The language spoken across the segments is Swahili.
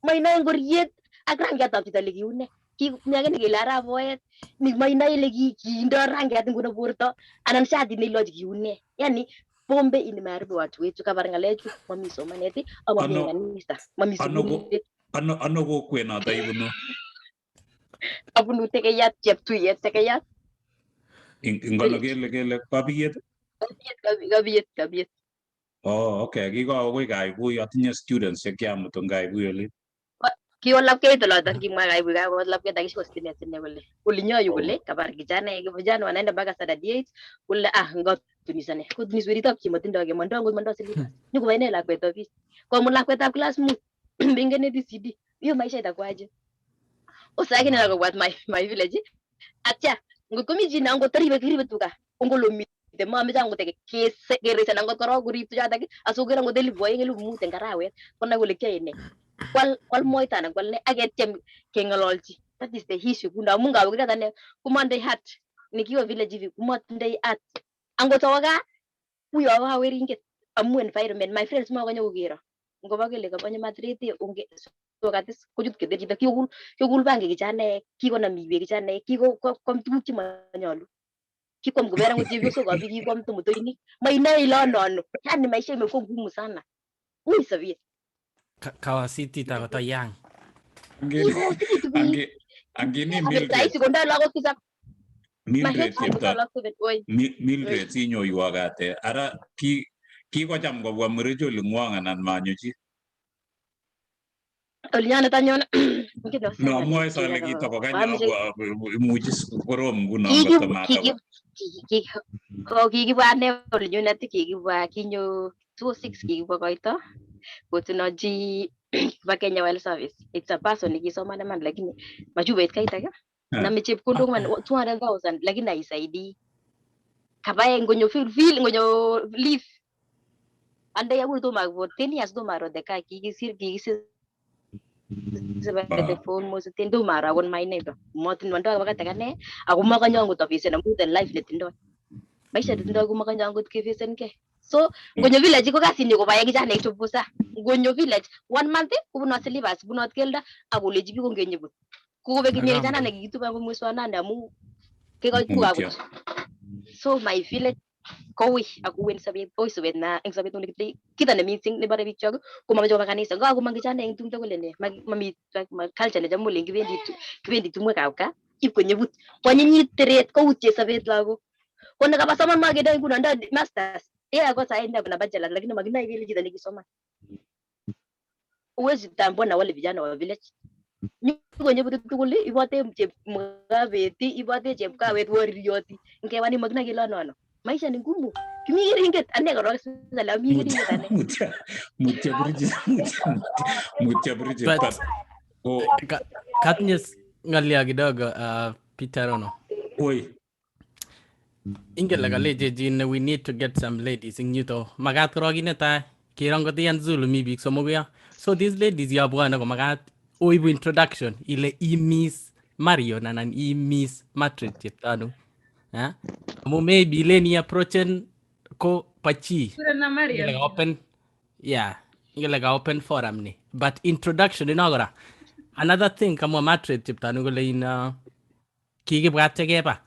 Mainoe ngoriet ak rangiatab chito le kiune. Mi age nekele arap Boet, ni mainoe ile kiindoi rangiat nguno borto anan shati neilochi kiune. Yani pombe inimeharibu watu wetu, kabar ngalechu mami somanet ama mami kanisa, mami sukulit. Ano kokwet noto ibunu? Abunu Tekeyat, Cheptuyet Tekeyat. Ingano kele Kabiyet? Kabiyet. Oh, okay. Kikawe koi Kaibui, atinye students chekiamut Kaibui oli. Kiwalapkeit oloton kimwa Kaibui kakolapkeit akishiko stimet ine kole ulinyoyu kole kabar vijana wanaenda mpaka standard 8 kule ngotunisane kutunis weritab kimotindoi kemondo silipas nikuba ine lakwet office kwa mlakwet class mut bingene DCD hiyo maisha itakuwaje usakini na kwa my village atya ngotkomi jina ngotoribe tuka ongolomi de mami jangu teke keresa nangot koro kurip tujata ki asukira ngodeli boy ngelu mut engarawet kona kole kiyene kwal moita na kwal ne agetiem kengalolchi that is the issue kunda munga wikata ne kumande hat nikiwa village hivi kumande hat angotoka huyo haweringet amu environment my friends ma kanyo kugero ngoba kele kabanye matriti unge sokatis kujut kede chito kikul bangi kichane kikonam iwe kichane kom tuguk chemanyolu kikwam kubera ngutivyosok abi kikwam tumutoini mainae ilonono yani maisha imekuwa ngumu sana ui sabia Kawasiti takota yang. Angini Mildred. Sekondar lagok kisap. Mildred sinyoiwo kate. Ara kikocham kobwa Muricho Lingwang anan manyo chi. Oliana tanyon. No, mwoe sole kitoko kanyo imuchi korom nguno ngotomata. Kikibwa ne olinyunet kikibwa kinyo 26 kikibwa koito. Kotunoji ba Kenya Wildlife Service. It's a person nikisoma man lakini majubet kaita ka. Na mechepkondok man 200,000 lakini haisaidii. Kabaye ngonyo feel ngonyo leave. Ande ya to magvo 10 years do maro de ka kikisir the phone mo tendo mara on my neighbor. Motin mando bakata kane ako makanyo to office na muten life netindo. Maisha netindo ko makanyo ngot kifisen ke. So ngonyo village ko kasi ni ko baye kijana itubusa. Ngonyo village 1 month kubunwa silibas bunot kelda akoleji biko ngenyebut. Kube kinye kijana nekituba mwezi wa 8 amu keko kuagut. So my village kowi akuwen sabet kowi sabet na eng sabet unikiti kita na meeting ni bare bichog kumajo kanisa ga kumangijana eng tumto kole ne mami culture ne jamu lengi kibendi tumwe kauka ipkonyebut kwanyinyi teret ko utye sabet lago kona kabasoma mageda kuna nda masters ako saenda kuna bachelor lakini magina ile jida nikisoma uwezi tambona wale vijana wa village nyukonyebut tukuli ibote mgabeti ibote chepkawet warrioti ngewani magina kilono maisha ni ngumu kimiringet ane karo sala miringet ane mutya bridge katnyes ngalia kidogo Peter Rono oi ingela kaleje jin we need to get some ladies in yuto magat rogi neta kirango tian zulu mi big somoguya so these ladies ya bwana ko magat oibu introduction ile Miss Mario nanan Miss Matred cheptano maybe leni approachen ko pachi like open like open forum ni but introduction inagora another thing kama Matred cheptano kole in kikibwat chekeba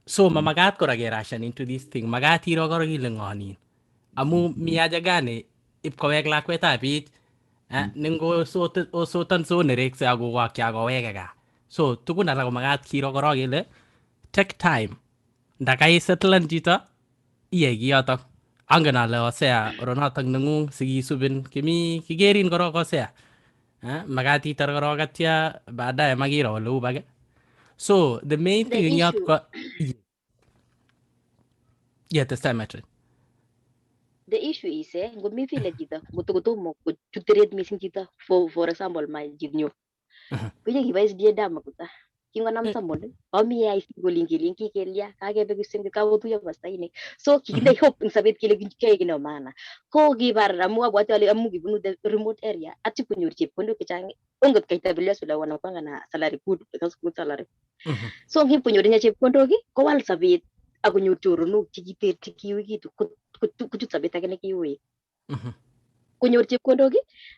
so mamagat kora kerashan into this thing magat iro kora kile ngonin amu miaja gane ipkowek lakwetab biich ningo sotan so nerekse ako wakya koweke ka so tukun alak magat kiro kora kele take time ndakai settlen chito iyai kiyotok angen ale osea oronotok nengung sikisubin kigerin korok osea magat itar korok atya baadaye makiro ole u bake so the main thing in yot ko testamatre the issue is ngomi vile chito ngotokotomo kuchuteret missing chito for example my jinyo kuye kibais die dama kuta kingonam samon omi ai golingi kelia kagebe kisengi kawotuya pastainik so kikinde hope ing sabet kile kike kino maana ko kibar amu abwati ale amu kibunu the remote area ati kunyor chepkondok chechang ongot kaita bilas wala wanapanga na salary good because good salary so ngipunyor nya chepkondok ko wal sabet akonyor choronok chikiterchi kiwikitu kuchut sabet ake nekiwe kunyor chepkondok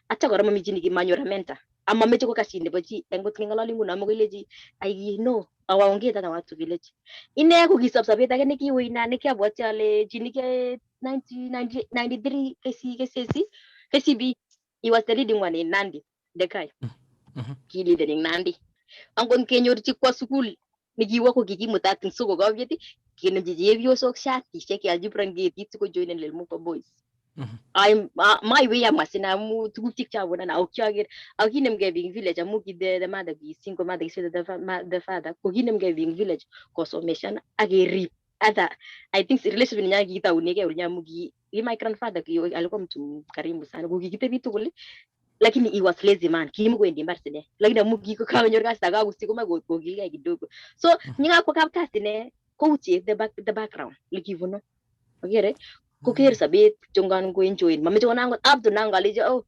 atya kora mami chini kimanyor mentor ama meche ko kashin nebo chi engot ngalali nguno amokilechi ai no awaongee tata watu village ine ko kisop sabet age nekiui na nekiabwati ale chi nike 1993 KCB he was the leading one in Nandi Dekai ki leader in Nandi angon kenyor chi kwa sukul nikiwa ko kikimutat ing soko kavyeti kinemchi chepyosok shatishek kealchi brangetit siko joinen Lelmuko boys I'm my way am masina mu tuguk chik chabona na okyager akinemge being village amu ki the mother be single mother is the father ko kinemge being village kosomeshan agerip other I think relationship ninya kitaunike ulnya mugi my grandfather ki alikuwa mtu karimu sana kukitebi tugul lakini he was lazy man kimkwendi mbar sine lakini amu kiko kanyor kasi taka usiku magokilga kidogo so nyinga kwa kapkasi ne coach the background likivuno ogere kuker sabet chongan ko enjoy mame chona ngot up to nanga leje oh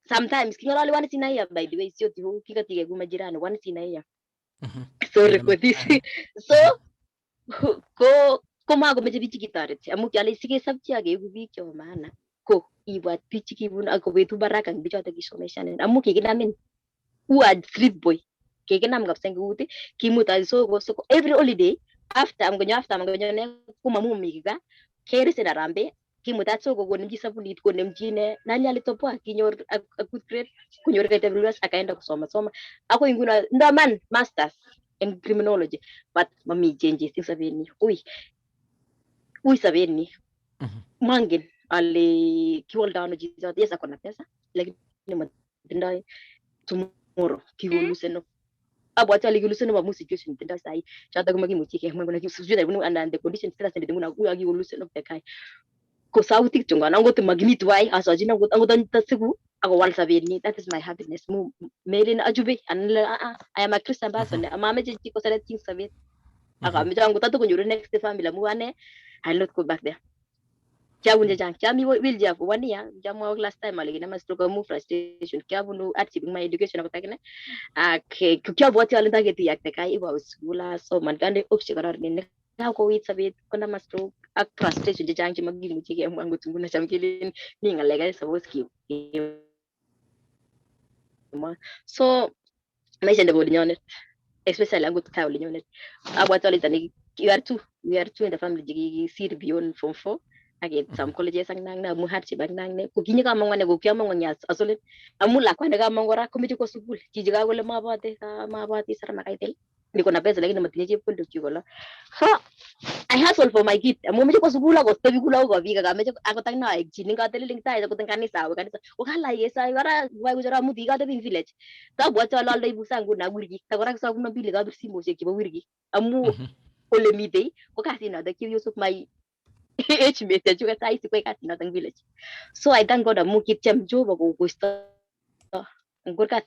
sometimes kingalali one sinaya by the way sio tu kikatige kuma jirani one sinaya sorry for this so ko mago meje bichi kitaret amu kyale sige sabchi age biik cho maana ko ibwat bichi kibun ako betu baraka bichote kisomeshanen amu kikinamin who are street boy kikinam kapsa nguti kimuta so every holiday after amgonyo ne kumamu miga kere sena rambe kimutat so kogonim sabulit konemchi ne nani alitopoa kinyor a good grade kunyor kaita vilwas akaenda kusoma ako inguna ndo man masters in criminology but mami changes in sabeni ui sabeni mangin ale kiwaldano jizo yes akona pesa lakini matindai tomorrow kiwoluseno abwati ale kiwoluseno ba situation tindai sai chata kuma kimuchi ke mwana kisujuna bunu and the conditions tira sende muna uya kiwoluseno pekai ko sauti chunga nangot magimit wai asajina ngot tasigu ako wal sabeni that is my happiness mu melin ajube and I am a Christian person ama meje chiko sala ting sabet aka meje ngot tatu kunjuru next family mu ane I'll not go back there Jawunja jang jami will jafu 1 year jamu last time aligi na stroke mu frustration kyabu no achieving my education ko takene ke kyabu ati alenda geti yakte kai iwa skula so man gande option karar ne ka ko wit sabit kona stroke ak frustration jang ci magi mu ci ke mu angut nguna cham kilin ni ngalega so ski so may sende bo nyonet especially angut ka li nyonet abwati alita we are two in the family jigi sir beyond from 4 again some colleges ang nang na muhat si bag nang ne kuginya ka mangwane go kya mangwanya asolin amula kwa ndaga mangora komiti ko sukul jijiga gole mabate sara makaitel niko na pesa lakini matinye chepkondo chikola so I hustle for my kid amu meche ko sukul ko tebi kula ko biga ka meche ako tang na ek chini ka tele tai ko tang kanisa wakala yesa wara wa gujara mu diga tebi village ta bwa cha lal dai busangu na wirgi ta gora sa kuno bili ga bir simo se ki ba wirgi amu ole midei ko kasi na da ki yusuf my HMT juga saya suka kasi natang village. So I thank God amu kit jam jo bago gusto. Anggur kat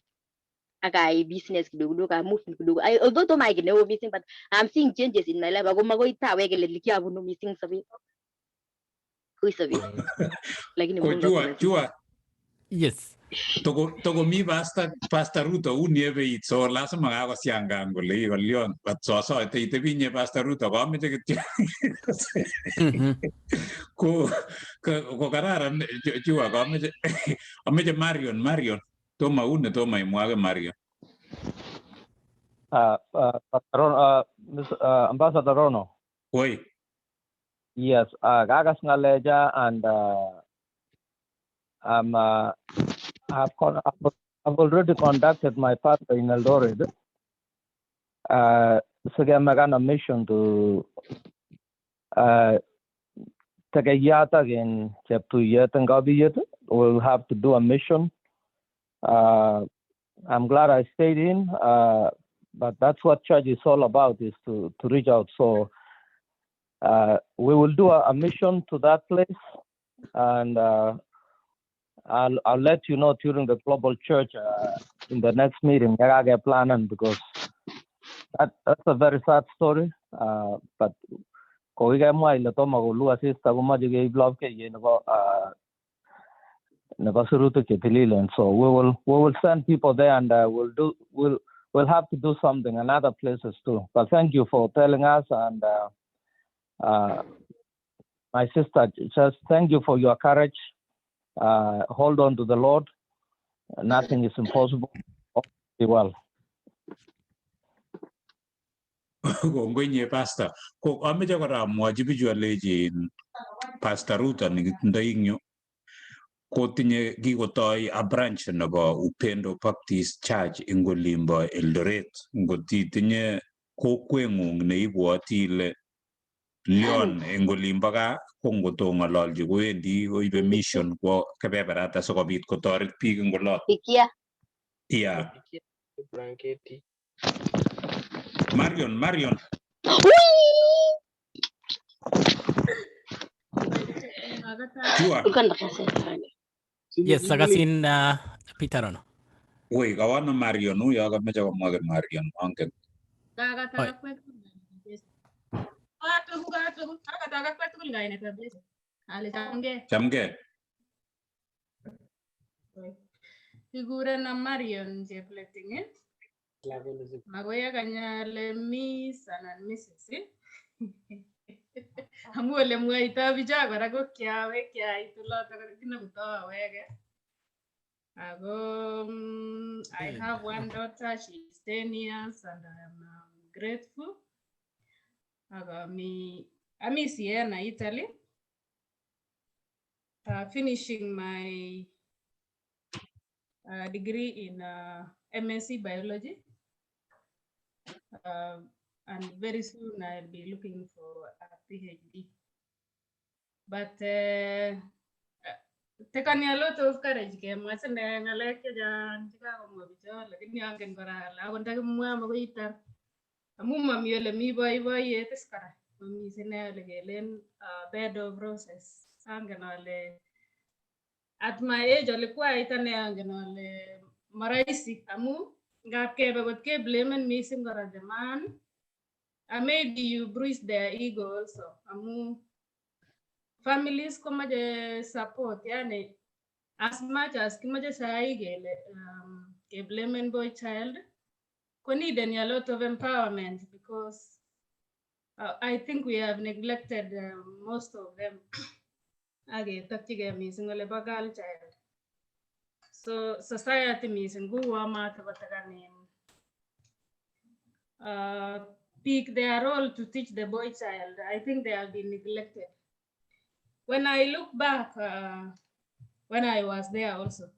akai business kudu ka move kudu. I although to my no missing but I'm seeing changes in my life. Bago magoy ta we gele liki abu no missing sabi. Kuy sabi. Lagi ni mo. Jua. Yes. Togo mi pasta ruto unieve itso lasa mga ako siyanga ngole yon but so te binye pasta ruto ko mi te ko kararan jua ko mi Marion toma imwage Marion Ambassador Rono. Oi. Yes, gagas ngaleja and I've already conducted my part in Eldoret. So I'm on a mission to take a yard again, chapter yet and Gabi. We'll have to do a mission. I'm glad I stayed in, but that's what church is all about, is to reach out. So we will do a mission to that place, and I'll let you know during the global church in the next meeting. I get planning because that's a very sad story. But ko iga mo ila to magulu assist ko ma jige blog ke ye no suruto ke tililen. So we will send people there, and we'll have to do something in other places too. But thank you for telling us, and my sister, just thank you for your courage. Hold on to the Lord. nothing is impossible. All will be well. Kongoi pastor. Ko ameche kora amwochi bichu alejin Pastor Ruto nikitindoi ing yu kotinye kikotoi a branch nebo Upendo Baptist Church ing olimbo Eldoret. Ngot itinye kokweng'ung neibwoti ile Leon eng olimbo gaa ko ngotong'ololchi kowendi koibe mission kwo kebeberat asikobit kotoret biik eng olot. Pikia. Yeah. Marion. Chua. Yes, sakasin Peter ono. Woi, kawana Marion huyo akamecha kumwaga Marion angen. Chamge. Figuren na Marion Jepleting. Magoya kanyale Miss and Mrs. Amule mwaita bijago rago kyawe kya itulata kina kutoa wege. I have one daughter, she's 10 years and I'm grateful. I'm Siena, Italy. Finishing my degree in MSc Biology. And very soon I'll be looking for a PhD. But taken a lot of courage. I'm watching the lecture and lakini angen kora la konta kumwa magoita amuma miele mi boy yetiskara mi sene legelen bed of roses angen ale at my age alikuwa itane angen ale maraisi amu ngap kebe got ke blame me singora the man. Maybe you bruise their ego also. Amu families come the support, yani as much as kimaje sai gele ke blame boy child, ko need a lot of empowerment because I think we have neglected most of them. Age taktige missing ole bagal child. So society missing go ama tabatagani pick their role to teach the boy child. I think they have been neglected. When I look back, when I was there also,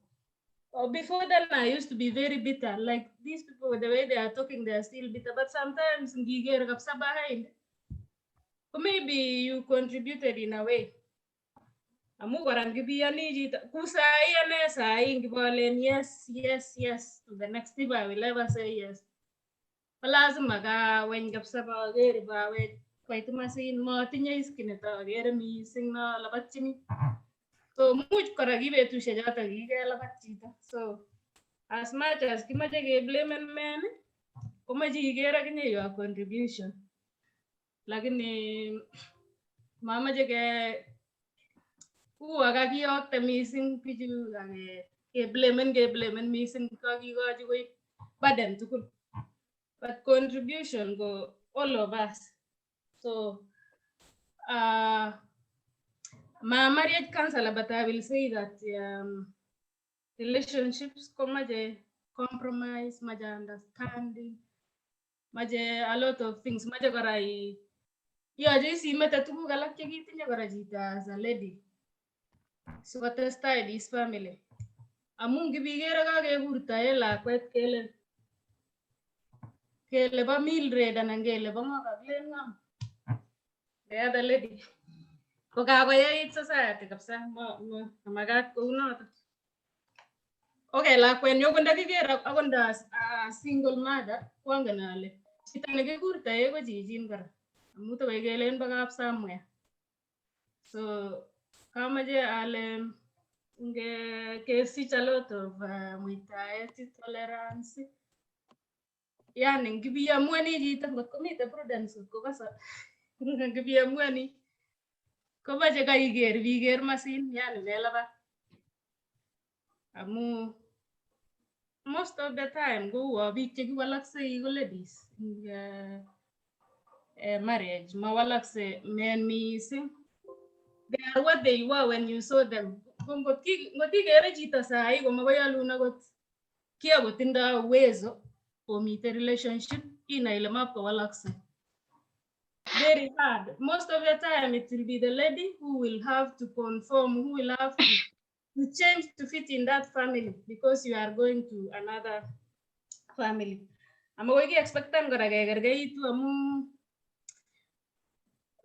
before then I used to be very bitter. Like these people, the way they are talking, they are still bitter. But sometimes maybe you contributed in a way. Yes. To the next people, I will ever say yes. Lazima ga when gapsaba gere ba we quite masin mo tinya iskineta gere mi singna labachini so much karagibe tu shajata gige labachita so as much as kimaje ge blame man kumaji gere gine your contribution lakini mama je ge aga gi okta missing piju ge blame missing ka gi ga ji we baden tukul. But contribution go all of us. So, my marriage counselor, but I will say that relationships come a compromise, maja understanding, maja a lot of things. Maja garai, yeah, just meta tuku galak chegi tinya garajita as a lady. So what is this family? Among gibigera ga ge burta ela kwet kele. Kele ba Mildred and angele ba mga glen ngam. The other lady. Koka koya it society kapsa magat ko no. Okay, la kwen yo gonda gigera agonda single mother wanganale. Itane kurta ego jijin kara. Muto gelen baga somewhere. So kamaje ale nge kesi a lot of muitaeti tolerance. Yani ngibia mwani jita ngokomite prudence ko kasa ngibia mwani ko baje ka iger masin yani lelaba amu most of the time go big cheki walakse go ladies marriage ma walakse men missing they are what they were when you saw them ngotikere chito sahi komakoyalun akot kia kotindo uwezo komite relationship inai ile mapkowalakse. Very hard. Most of the time it will be the lady who will have to conform, who will have to change to fit in that family because you are going to another family. Amakoi expectan kora kekerkeitu amu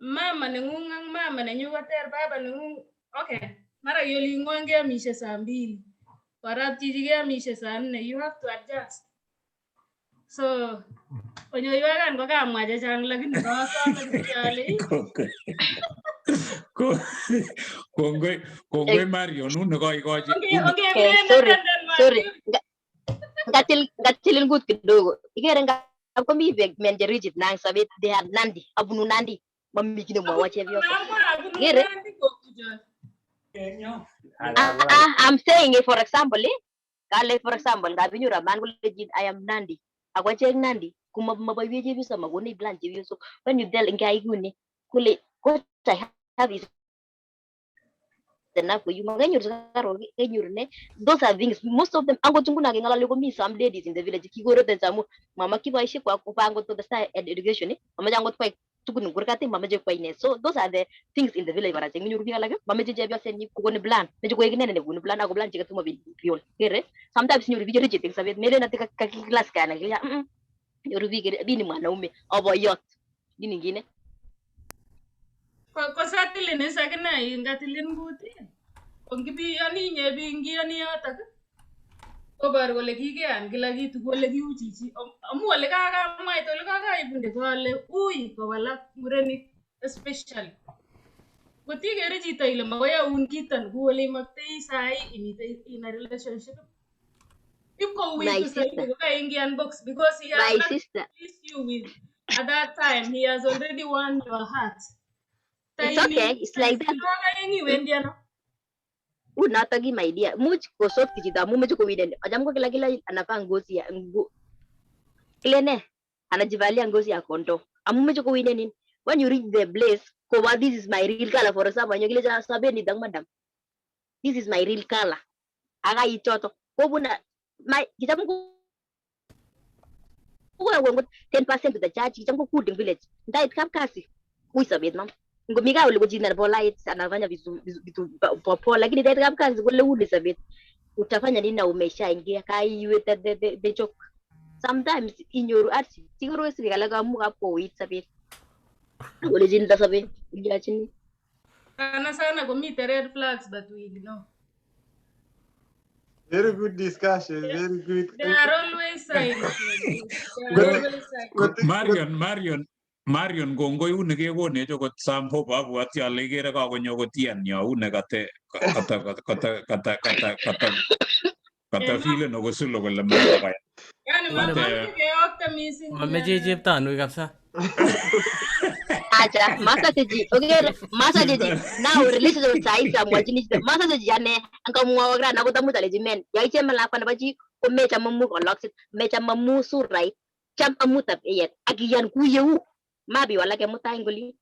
mama nengung ak mama nenyu koter, baba nengung. Okay, mara yoli ngwan keamishe saa 2. Kora chichi keamishe saa 4. You have to adjust. So konyoiwakan kokamwa chechang lakini kasome kityole. Kongoi Marion nekoikochi. Sorry. Ngatil gut kidogo. Ikere komi beg men rigid nang sabit they are Nandi, abunu Nandi. Mami kine mwa wache vyo. Ikere. I'm saying it for example, kale for example, ngabinyu raman legit I am Nandi. Ako cheng Nandi, kuma mabayeje bisa maguni blanche vyo. So when you tell ngai guni, kule what I have is enough for you. Those are things. Most of them, ango tunguna ngala lego me some ladies in the village. Kigoro tenzamu mama kiba ishi kwa kupango to the style education. Mama jango kwa tukunu kurkati mama je kwa ine. So those are the things in the village. Bara jengi nyurubi ngala mama je jabia sen kugone blan. Meje kwa igine ne kugone blan. Ako blan jika tuma biol. Kere sometimes nyurubi je reject sabit. Mere na tika kaki class kana kaya. Nyurubi kere bini mwanaume abo yot. Bini ngine. Kwa satilin sakina ingatilin buti. Ongibiyoni nyebingiyoni yotok. Kobar kole kikean kila kitu kole kiuchichi. Amu ole kakamwaita ole kakaibunde kole ui kowalak murenik especially. Kotikere chito ile makoyaun kiton ku ole imaktei sai imite in a relationship. Ipko ui kusaidi kokaingian box because he has not pleased you with at that time he has already won your heart. It's okay. It's like that. Unatagi my dear. Much kosot kijita mu mejo kuwiden. Ajam ko kila anafaa ngozi ya Klene anajivalia ngozi ya kondo. Amu mejo kuwiden. When you reach the place, kowa this is my real color for example. Nyogile ja sabe ni dang madam. This is my real color. Aga ichoto. Kobuna my kitamu ko 10% to the charge. Kitamu ko kuding village. Ndai kapkasi. Kuisabet mam. Ngomika ule kujina bola it anafanya vitu popo lakini tayari kama kazi kule ule sabit utafanya nini na umeshaingia kai you the joke sometimes in your art siguro wesi kala kama hapo it sabit ule jinda sabit ya chini sana komite red flags but we ignore. Very good discussion. Very good. There are always signs. Marion gongoi une ke kone chokot sampo babu ati alegere ka konyo kotian ya une kata file no gosulo kolle mata kaya. Yani mamake ke optimism. Mameje cheptanu kabisa. Acha masaji okay masaji now relationship size ya mwajini masaji yane ankamwa wagra na kutamuta lejimen ya iche malapa na baji ko mecha mamu ko loksit mecha mamu surai cham amuta yet akiyan kuyeu mabi wala ke mutangoli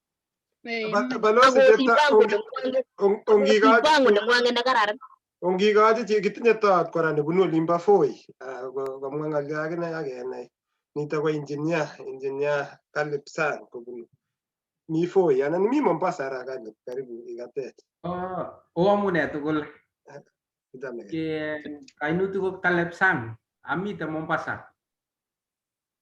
balosi jeta ongigaji kitinye tot kora nebunu limba foi komwa ngalek akine akenai nito ko engineer Caleb Sang kobunu mi foi anan mi Mombasa ra karibu ikatet amune tugul ke kainutu ko Caleb Sang amite Mombasa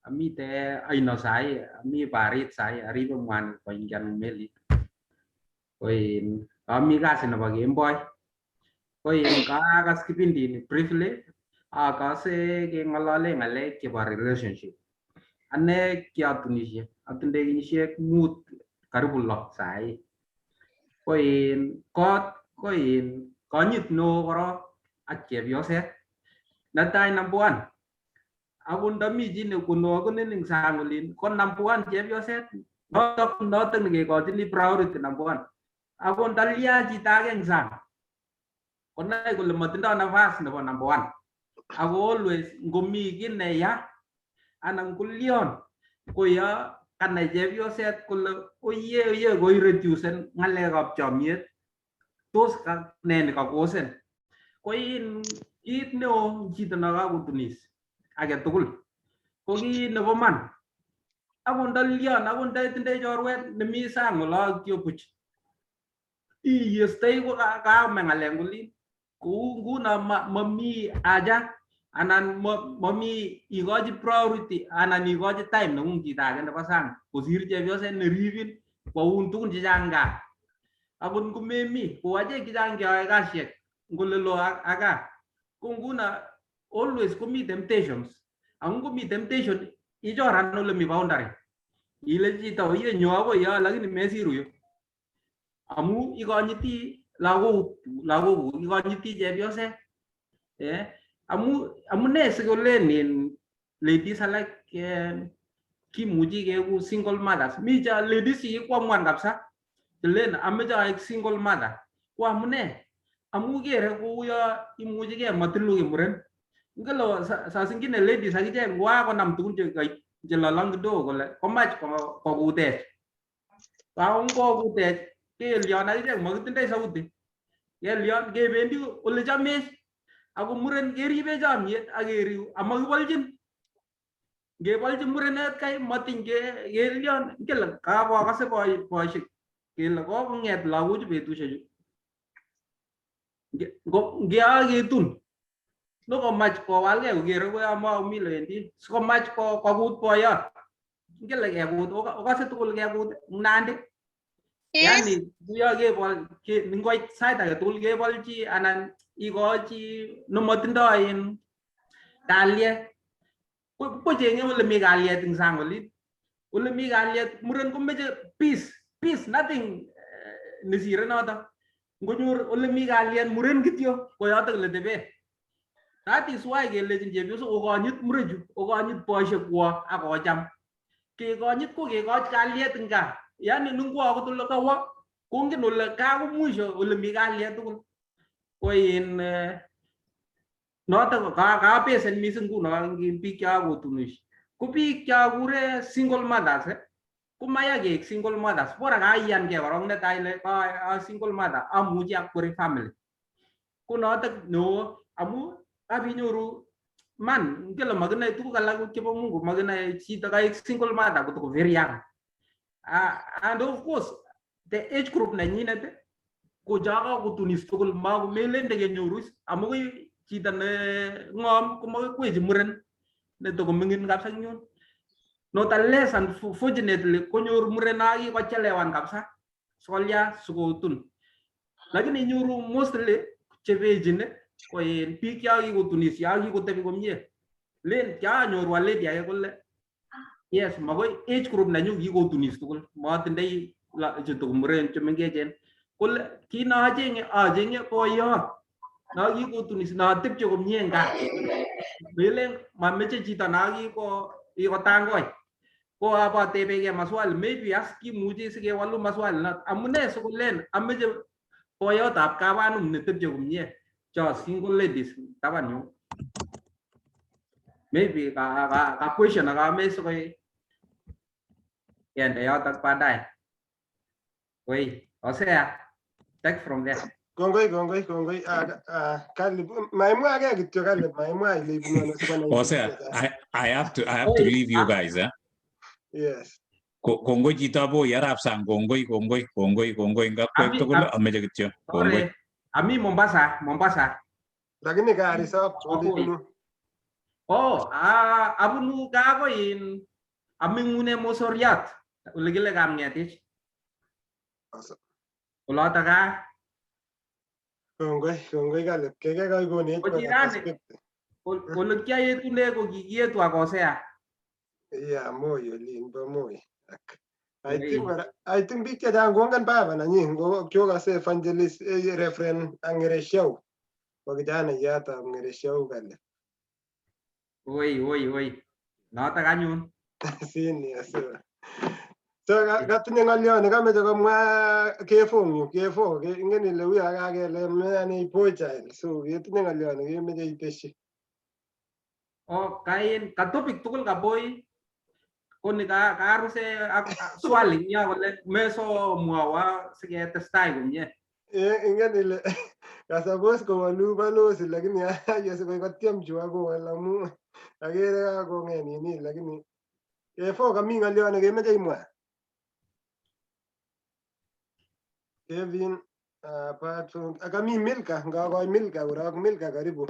amite aino sai ami barit sai aribe mwan ko ingian meli koin ami kasi na bagemboi koin ka kipindi ni briefly akase ke ngalale ngale ke bar relationship ane kya tunisia atunde inishek mut karibu lok sai koin konyit no koro ache biose natai number 1 abunda mi jine kuno ko ning sangulin kon number 1 biose notok ke ko ni priority number 1 abon dalia jita geng sang konai ko lematinda nafas nebo number 1 ako always ngomi gine ya anang kulion ko ya kanai biose ko oye go reduce ngalekab chomyet tos ne nekakosen ko in kit neo chito nakakotunis age tugul ko ki nebo man akot ndalion akot ndetindoi chorwet nemi sang ola kiopuch iyestoi ko kaame ng'alek ngulin kou nguno mami haja anan mami ikochi priority anan ikochi time neng'ung chito age nebo sang kosir chepyoset neribin koun tugun chechang gaa akot ngomemi ko achek chechang keyoe kasiek ngolelo aga ko nguno always komi temptations ako ngomi temptation ichoran ole mi boundary ile chito iye nyo akoi yo lakini mesiru yo amu ikonyiti lagok ikonyiti chepyoset amune sikolen ladies alak kimuchi keku single mothers mi cha ladies ikwamwan kabisa len ameche aek single mother ko amune amu kere kouyo imuchi ke matilu muren ngelo saa zingine ladies akichek ngwa konam tugun chelolong kidogo kole komach kokutech kaun kokutech kelion akichek makitindoi sauti kelion kebendi ole chamech ako muren keribe chomyet akeriu amakibolchin ngebolchin murenet kai matiny kelion kele kabokose boisiek kele kokong'et lagochu betusiechu ngeaketun nokomach kowalgei kokere koyo makomi lewendi sikomach kokut boyot ngele kekut okase tugul kekut Nandi yani kuyo kebol ngoit sait age tugul kebolchi anan ikochi nemotindoi kalyet kocheng'e ole mi kalyet eng sang olin ole mi kalyet muren komeche peace nothing nesire noto ngonyor ole mi kalyet muren kityo koyoto ole tebe. That is why kelechin chepyosok okonyit murechu okonyit boisiek kwok ak kocham kekonyit ko kekoch kalyet eng gaa yani nungwo akot ole kawo kongen ole kakomwisho ole mi kalyet tugul ko in noto kapesen mising nguno biik chakotunis ko biik chakure single mothers komaya keek single mothers bora kaiyankei korok netai le single mother amuchi akweri family ko noto no amu abinyoru man ngele makinae tuguk alak chebo Mungu makinae chito kaek single mother kotoko very young and of course the age group nenyinet ko chaka kotunis tugul makomelen kenyoru amu chito ne ng'om komakikwechi muren netoko mingin kabisa nyun not unless unfortunately konyor muren akikochelewan kabisa sikolya sikotun lakini nyoru mostly chebechin ko biik chakikotunis yakikotebi komie len kianyoru waledi age kole yes makoi age group nenyu kikotunis tugul matindoi chitoko muren chemengechen kole kit acheng'e boyot nakikotunis natepche komie eng gaa melen mameche chito nakikotangoi ko abatebekei maswali maybe as kimuchi sikewalu maswali not amune sikolen ameche boyotab kabanum netepche komie cho single ladies taban yu maybe ka question akame sikoi kende yotok baadaye wei osea take from there Kongoi. Kalib, maimwa ake kityo Kalib, maimwa ile ibunu sikona. Osea, I have to leave you guys, Yes. Kongoi chito bo yarab sang kongoi ngapkwek tugul ameche kityo. Kongoi. Ami Mombasa. Lakini gari sab ibunu. Oh, abunu kako in amingune Mosoriat. Ole kile kamngetich. Olota ka Kongoi Kalib. Keke kai konech. Ole kiayetune ko kikietu akosea. Yeah, moyo limbo moyo. I think biik chechang kongen baba nanyi kyokase evangelist Reverend Angereshau ko kijanayatab Angereshau Kalib. Oi. Notok anyun. Senior so katinye ng'olyoni kameche komwa K4 ingen ile uyo akakele meani boy child so ketinye ng'olyoni kemeche iteshi. Kain ka topic tugul ka boy koni karuse ak swali nya kole meso mwawa siketestai komie Ingen ile kasapos kowalu balozi lakini haya siko katyem chu akowal amu akere kakong'et nini lakini K4 kami ng'olyo nekemeche imwa. Kevin apart from kami Milka ngakoi Milka korok Milka karibu.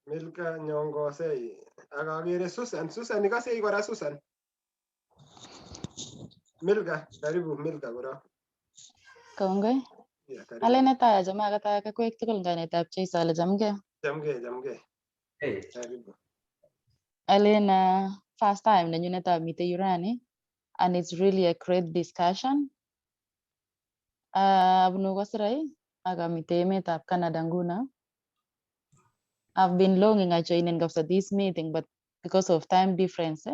Milka nyongosei ak akere Susan ikase kora Susan. Milka karibu Milka korok. Kongoi. Yeah, karibu. Alen netai achame akatake kakwek tugul kainetab Jeiso ale chamgei. Chamgei. Hey. Karibu. Alen first time nenyunet amite yu rani and it's really a great discussion. Abunu Kosirai ak amite emetab Canada nguno. I've been longing I join kabisa this meeting but because of time difference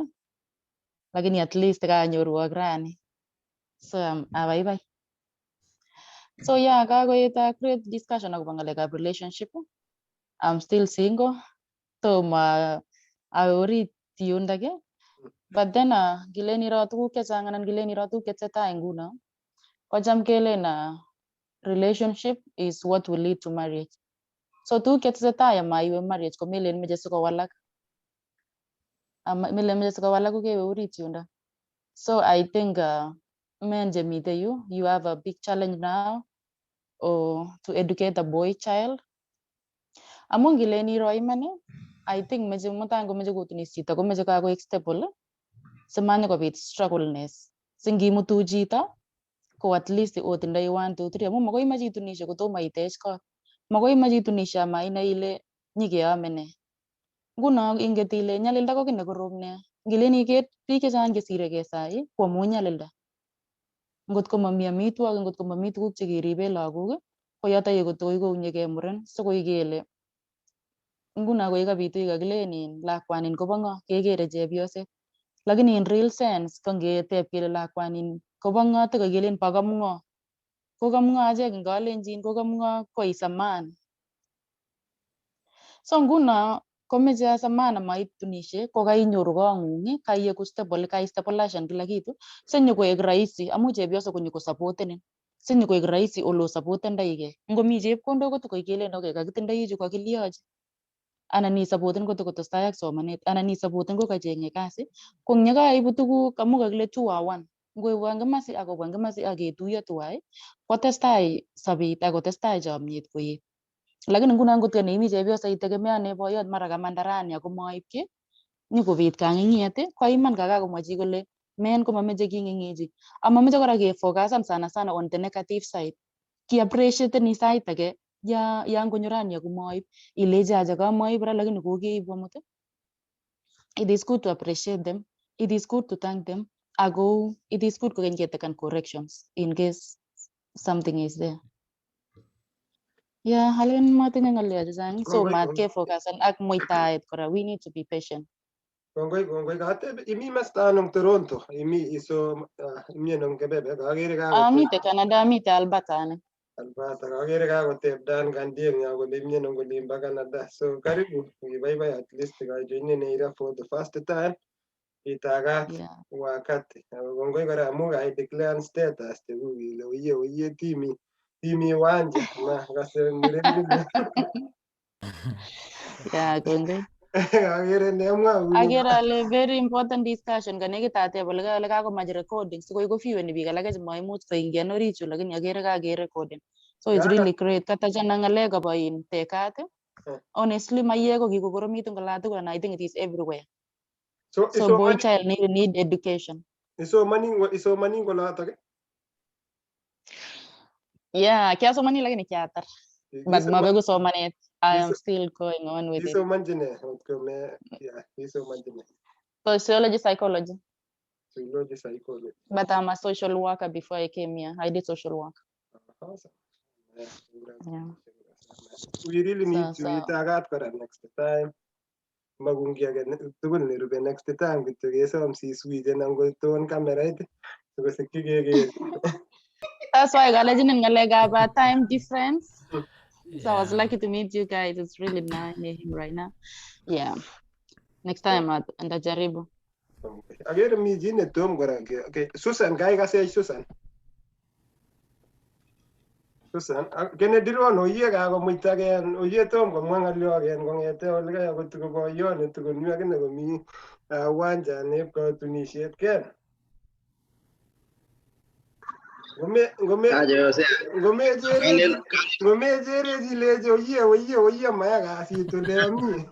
lakini at least kanyoru ak rani. So abaibai. So yeah, kakoet a great discussion akobo ngalekab relationship. I'm still single. So orit yundake. But then gilen iro tuguk chechang anan gilen iro tuguk chetesetai nguno. Kocham kelen relationship is what will lead to marriage. So tuguk chetesetai amaiwe marriage ko melen meche sikowalak. Melen meche sikowalak ko kewe orit yundo. So I think men jemite you have a big challenge now or to educate a boy child. Among gilen iro iman I think meche mutango meche kotunis chito ko meche kakoek stable. Semanya kobit struggleness. Singimutu chito ko at least otindoi 1 2 3 amu makoi imache itunishe kotomo itech kot. Makoi imache itunishe ama inai ile nyikeame ne. Nguno inget ile nyalilda ko kiy nekorom nea. Ngilen iket biik chechang chesiregei sai ko amu nyalilda. Ngot ko mami amitwogik, ngot ko mami tuguk chekeribe lagok ko yoto yekotoi kounyegei muren sikoi kele nguno koi kabitu kakilen lakwanin kobo ng'o kekere chepyoset. Lakini in real sense ko ngeteb kele lakwanin kobo ng'o tikakelen bo kapng'o. Ko kapng'o achek ngalenjin ko kapng'o ko is a man. So nguno komeche as a man amaitunishe ko kainyoru kong'ung kaieku stable kaistabilishan kila kitu sinyokoek rahisi amu chepyoso konyo kosapotenin. Sinyokoek rahisi ole osapotendoigei. Ngomi chepkondok kotikoi kelen okay kakitindoi chu kakiliochi. Anan isapoten kotokotestai ak somanet anan isapoten ko kacheng'e kasi ko nyekaibu tuguk amu kakile 2 are 1 ngoibwa ngimasi akobwa ngimasi aketuiyo tuwai kotestai sobet akotestai chomyet koet. Lakini nguno ngot neimi chepyoso itegemeane boyot mara kamanda rani ako maib ki nyikobit kang'ing'et ko iman kakakomwa chi kole men komameche king'eng'echi amameche kora kefocusan sana on the negative side. Ki appreciateni sait age ya ngonyo rani ako maib ilechi acha kamoib ra lakini kokeibwa mut. It is good to appreciate them. It is good to thank them. Ako it is good kokeny ketekan corrections in case something is there. Yeah, halen matinye ng'alyo chechang. So mat kefocusan ak muitaet kora. We need to be patient. Kongoi katebe imi masta anong Toronto imi iso imi anong kebebe kakere Mite Canada mite Alberta ane. Alberta kakere kakoteb Dan Kandieng kole imi anong kolimba Canada so karibu kibaibai at least kajoine neira for the first time itagat wakati kongoi kora amu kai declare status chekuk ile oye timi wanja na kase murenik. Yeah, kongoi. Agere ale very important discussion kanekit ateb ole kakomach recording sikoi kovieweni biik alake chemaimuch koingian orit yu lakini agere kakerecorden. So it's really great. Katachana ng'alek kobo tekat. Honestly maiyek ko kikokoromitu ngala tugul and I think it is everywhere. So boy child need education. Isomani ngolotok. Yeah, kiasomani lakini kiatar. But mabeku somanet. I am still going on with it. Sociology, psychology. But I'm a social worker before I came here. I did social work. Awesome. Yeah. We really need to itagat kora next time. Magungia tugul nirube next time kityo kesom siswichen ango ton camera it. Sikosikyi keker. That's why kalejinin ngalekab time difference. So I was lucky to meet you guys. It's really nice meeting right now. Yeah. Next time ndajaribu. Agere mi chi ne tom kora. Okay, Susan kai kasech Susan. Susan, Kennedy Ron oye kakomuita ken oye tom komwa ng'alyo ken kong'ete ole kaya kotuko boyon netukonmi akine komi uwanja nep katunisiet ken. Ngomechere chilechi oye maya kasit ole ami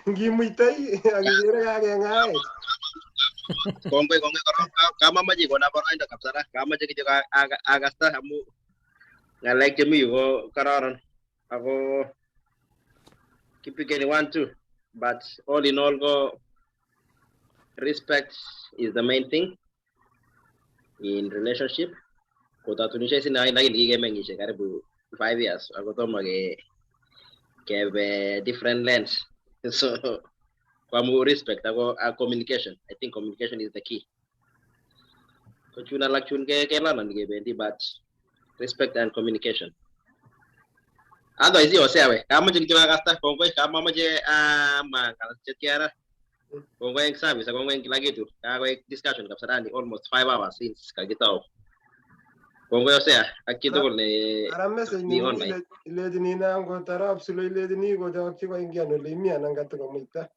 ngimuitoi akikere kakeng'aech. Kongoi korok kamamache kona boroindo kabisa kamache kityo akasta amu ngalek chemi yu ko kararan ako kipigeni 1-2 but all in all go respect is the main thing in relationship kotatunishe sina lakini kikemeng'ishe karibu 5 years ako tomo kebe different lens so kwamu respect ako communication. I think communication is the key. So chuna lak chun kelanan kebendi but respect and communication. Otherwise yo sewe kamache kityo akasta kongoi kamamache mangala chetiara kongoi eng service kongoi eng kila kitu kakoek discussion kabisa rani almost 5 hours since kakitao. Kongoi osea ak kitugul ne Ara message ni ilejini nango tarap sulo ilejini ko jakchi ko ingian ole imi anan katukomuita.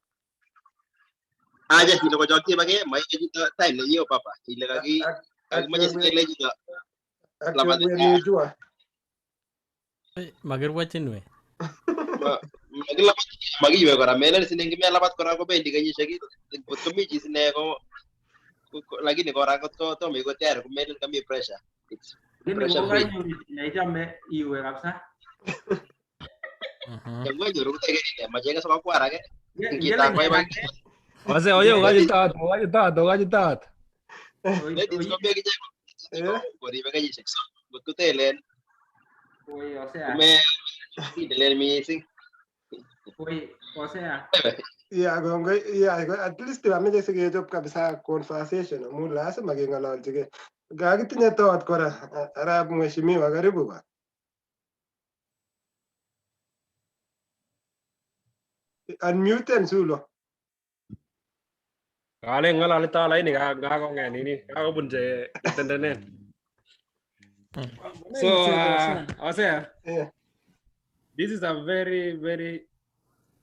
Aja sino ko jakchi bage mai chito time ne yo papa ile kaki mache sikele chito labat ni jua. Makirwachin we. Magiwe kora melen sine ngime labat kora ko bendi kenyisiek kot komi chi sine ko lakini kora kot ko tomo ko tayari ko melen kami pressure. It's pressure free. Naichame iwe kabisa. Kangwe nyoru kutege mache ka soka kwara ke. Kita kwa iba. Wase oye ugaji tat. Ladies ko begi je. Ko ribe kenyisiek so. Kot ko telen. Oye, o sea. Me idelen missing. Oye, o sea. Yeah, at least ameche sikechop kabisa conversation amu lazima keng'ololchigei. Kakitinye thought kora arap mheshimiwa karibu ba. Unmute Zulo. Kale ngalali ta laini kakong'et nini kakobunche itendenen. So Osea, this is a very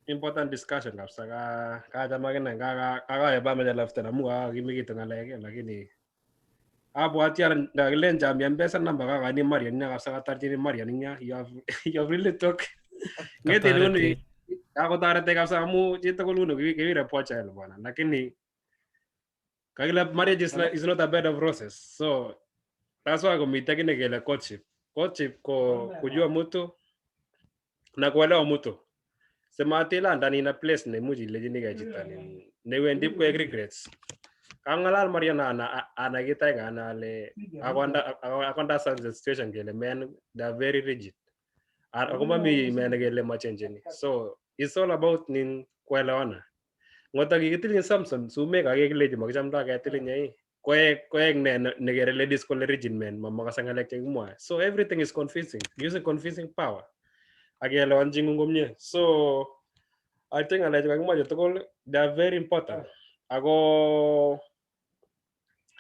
important discussion kabisa kachama kine kakayeba meche laften amu kakimikitu ng'alek lakini abwati ndakilen champion pesa namba kakani Marian nya kabisa katarchini Marian nya you have really talk ngete nuni kakotarete kabisa amu chitugul unu kiwire pocha ele bwana lakini kakile marriage is not a bed of roses so that's why komite kine kele courtship ko kujua mtu na kuelewa mtu sema tila ndani na place ne muji lejini ga chita ne wendi ko regrets kangalal Mariana ana kitaiga ana le akonda the situation kele men they are very rigid akoma mi men kele ma change ni so it's all about nin kuelewana ngota kikitilin Samson sume ka keleji makichamda ka tilin nyai koek ne kere ladies ko rigid men mama kasangalek chekimwa so everything is confusing using confusing power agelewan jingu ngomye so I think alej kakimwa tugul they are very important ako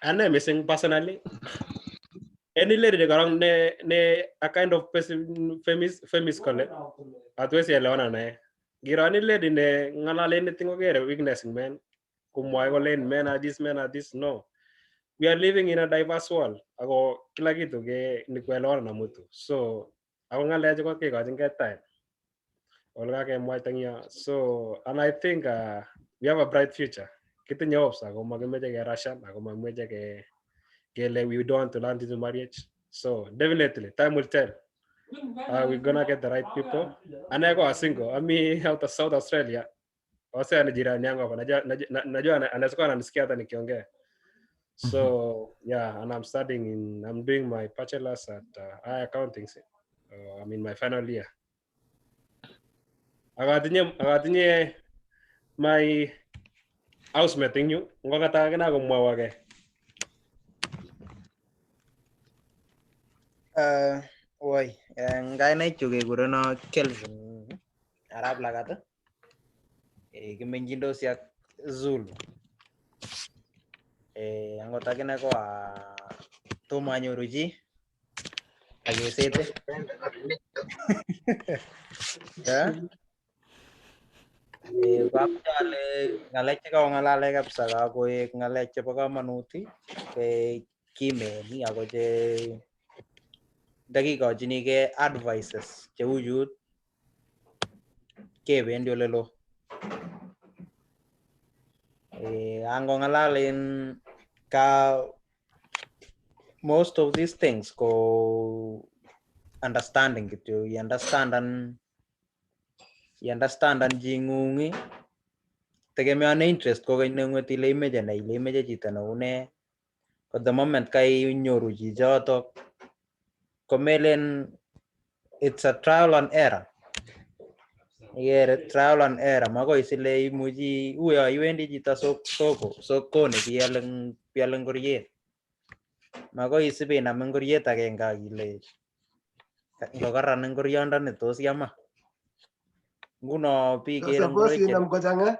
ane missing personally any lady karang ne a kind of famous kole atwesi elewana nae girani lady ne ngalale anything ogere weakness men kumwa kole men are this no we are living in a diverse world ako kila kitu ke ni kuelewana na mtu so ako ngaleje ko kekochin ke time olga ke mwaitangya so and I think we have a bright future kitinye hopes ako makimeche ke Russian ako makimeche ke we don't want to land into marriage so definitely time will tell we're gonna get the right people and I go single out of South Australia wase ni jirani yangu hapa najua anaweza ananisikia hata nikiongea so yeah and I'm doing my bachelor's at accounting I'm in my final year agatinye my housemate yu ngokata kina komwawa ke Woi, ngai na chu kekurono Kelvin arap lagat kimenjindos yak Zulu angot akine ko tomo anyoru chi akesete. Kwamoche ale ng'alek chekakong'alale kabisa kakoek ng'alek chebo komonut kimen ako che ndakikochinigei advices cheu chut kebendi ole loo. Angong'alalen most of these things ko understanding kityo, i-understandan ching'ung tegemeane interest kokeny neng'wet ile imeche ne, ile imeche chito neu ne. But the moment kainyoru chichotok komelen it's a trial and error. Ikere trial and error, makoi sile imuchi uyo iwendi chito sokoni piale ngoriet. Makoi isibinam ngoriet agenge akile ngokaran ngoriondoni tos yama. Nguno pikere Suppose inam kochang'a.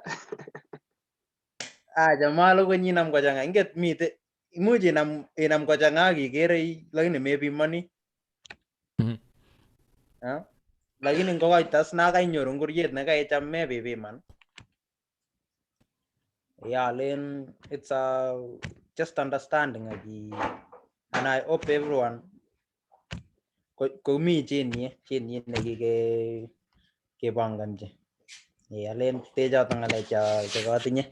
Jamalo konyinam kochang'a. Inget mite imuch inam kochang'a akikere lakini mepimani. Lakini ngokoitas na kainyoru ngoriet nekaicham mepipiman. Alen it's just understanding and I hope everyone komi chenye kepanganji. Alen techoto ng'alek chekatinye.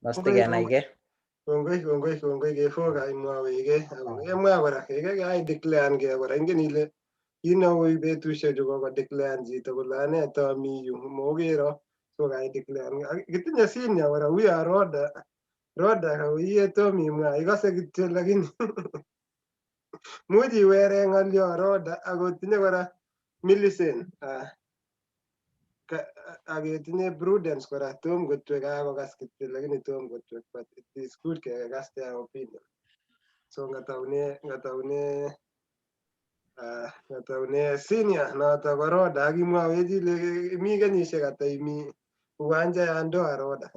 Masti kenai ke. Kongoi kefo kaimwaweke. Kemwa kora kai declare ke kora ingen ile inawoi betusiek chu koko declare chito kole ane tami yu mokero so kai declare. Kitinye senior kora uyo Roda kauiye tomi mwa ikase kityo lakini muji were ng'alyo Roda akotinye kora Millicent aketinye Prudence kora tom kotwek kakokas kityo lakini tom kotwek, but it is good kekas their opinion. So ngataune senior noto ko Roda akimwawech ile mi kenyisiek ata imi uwanja ya ndoa Roda.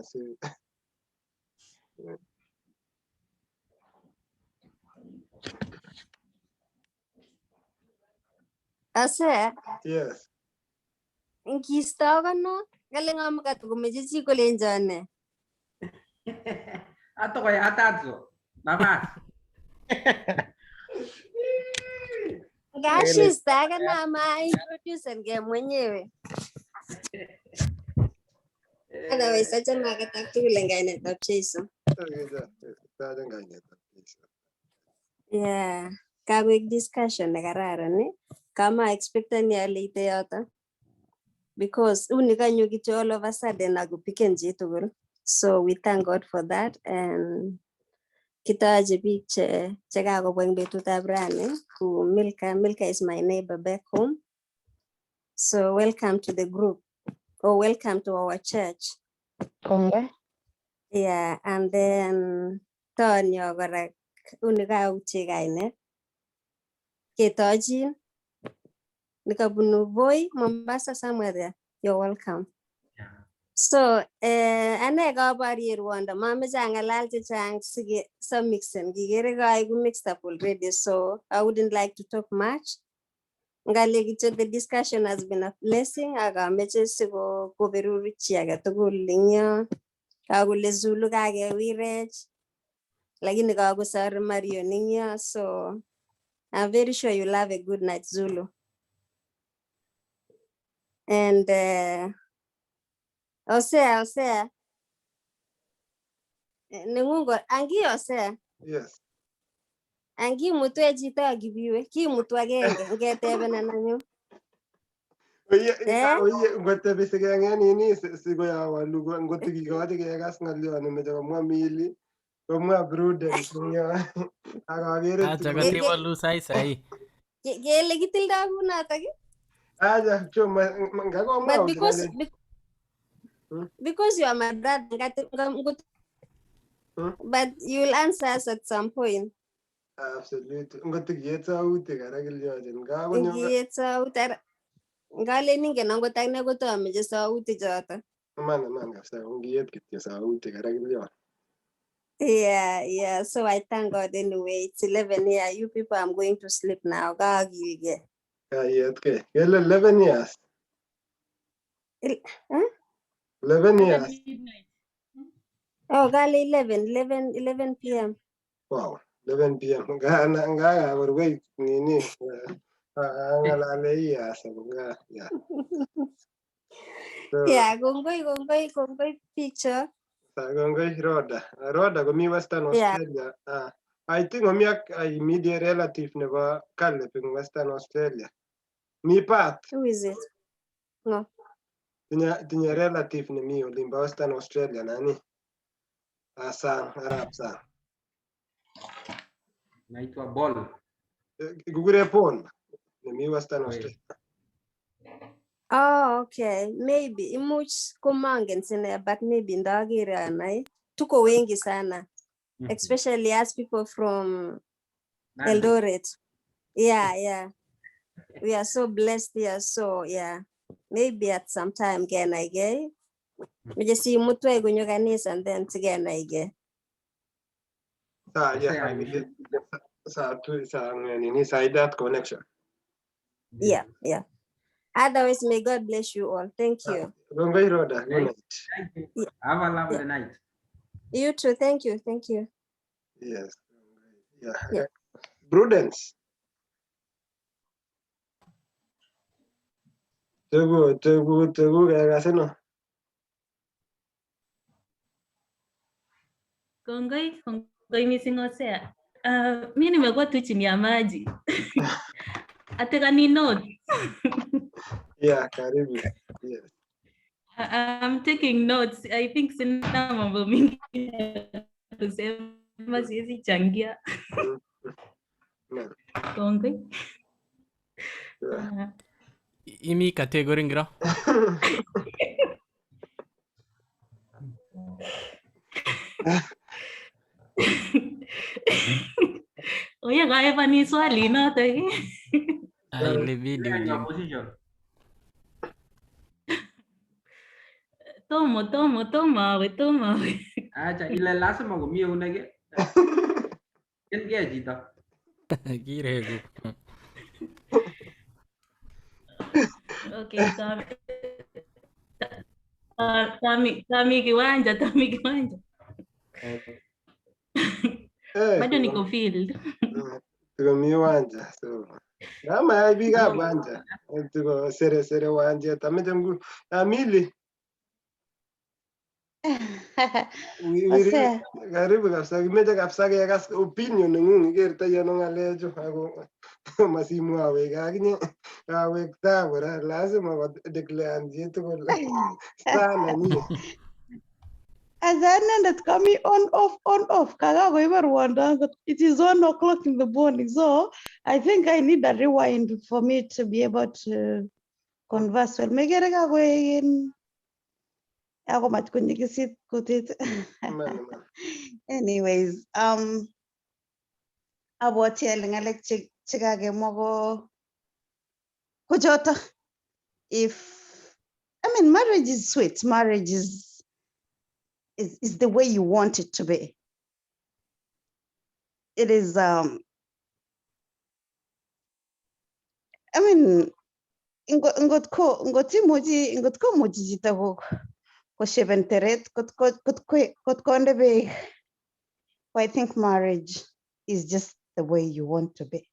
Ase. Yes. Nkisto kono kale ng'amukat komeche chi kolenjone. Atokoy atatso. Nafas. Ngashista kana ma introduce nge mwenyewe. Otherwise acha makatak tugul eng kainetab Jeiso. Yeah, kakoek discussion nekararan. Kama expectani ale ite yoto. Because uni kanyo kityo all of a sudden akopiken chitugul. So we thank God for that and kitaje biik chekakobwa eng betutab rani ku Milka is my neighbor back home. So welcome to the group or welcome to our church. Konge. Yeah, and then Tonyo kora uni kauchi kainet. Ketochin nikabunu Voi, Mombasa, somewhere there. You're welcome. So, ane kabari Rwanda, mameche angalal chechang sige some mixen. Kikere kaiku mixed up already, so I wouldn't like to talk much. Ngale kityo the discussion has been a blessing. Akameche siko koberuru chi age tugul ingyo. Kakule Zulu kakewirech. Lakini kakusar Mario ningyo, so I'm very sure you'll have a good night, Zulu. And Osea. Nengungo, angi Osea. Yes. Angi mutu chito akibiwe, ki mutu agenge ngetebena nanyu. Oye, ngotebi sikeng'en sikoyawalu ngotikikochi kekas ng'olyo nemeche komwa Milly, komwa Prudence ng'yo. Akakere Acha katiwalu sai. Kele kitilda kunotok. Aja, chuma ngakomwa. But because you are my brother, but you'll answer us at some point. Absolutely. Ngotikiyet sautik kara kilyochin. Ngiyet sautik. Ngale ningen angot akine kotomeche sautik choto. Man kabisa ngiyet kityo sautik kara kilyon. Yeah. So I thank God anyway. It's 11 here. You people, I'm going to sleep now. Okay. 11 years. Huh? 11 years. Oh, gali 11 p.m. Wow. 11 p.m. Nga wait nini. Ngalale years. Yeah. Yeah, gongoi picture. Gongoi Roda go mi Western Yeah. Australia. I think I'm a immediate relative never Caleb in Western Australia. Me part. Who is it? No. Tinya relative ni mi ulimba Western Australia nani? Arab sang. Naitwa Ball. Gugure Paul. Ni mi Western Australia. Oh, okay. Maybe imuch kumangen sine, but maybe ndagira nai. Tuko wengi sana. Especially as people from Eldoret. Yeah. We are so blessed here. So yeah. Maybe at some time again I get. We just see mutu egunyo kanisa and then again I get. Inside that connection. Yeah. Otherwise, may God bless you all. Thank you. Gongoi Roda. Good night. Thank you. Have a lovely night. You too. Thank you. Yes. Yeah. Prudence. Tegu kasino. Kongoi missing Hosea. Mimi nimekuwa tu chini ya maji. Ateka ni note. Yeah, karibu. Yes. I'm taking notes. I think sina mambo mingi kusema, siwezi changia. Kongoi. Imi category ngira. Oye, kaya pa ni swali na tayo. Ay, le video Your game. position. Toma we. Acha ile lazima kumie unege. Kenge jita. Kirego. Okay, Tami kiwanja. Bado niko field. Tuko miwanja. So. Nama ya biga wanja. Tuko sere wanja. Tameja mgu. Amili. Karibu kabisa. Kimeja kabisa kekas opinion nengung ikerta yano ngalecho ako masimu awek akinye awek ta kora lazima ko declare tugul sana ni. That coming on off. It is 1 o'clock in the morning, so I think I need a rewind for me to be able to converse well. Anyways, about ngalek chikakemwa ko if marriage is sweet, marriage is the way you want it to be. It is ingot ko moji jita ko sheven teret kot konde be. I think marriage is just the way you want to be.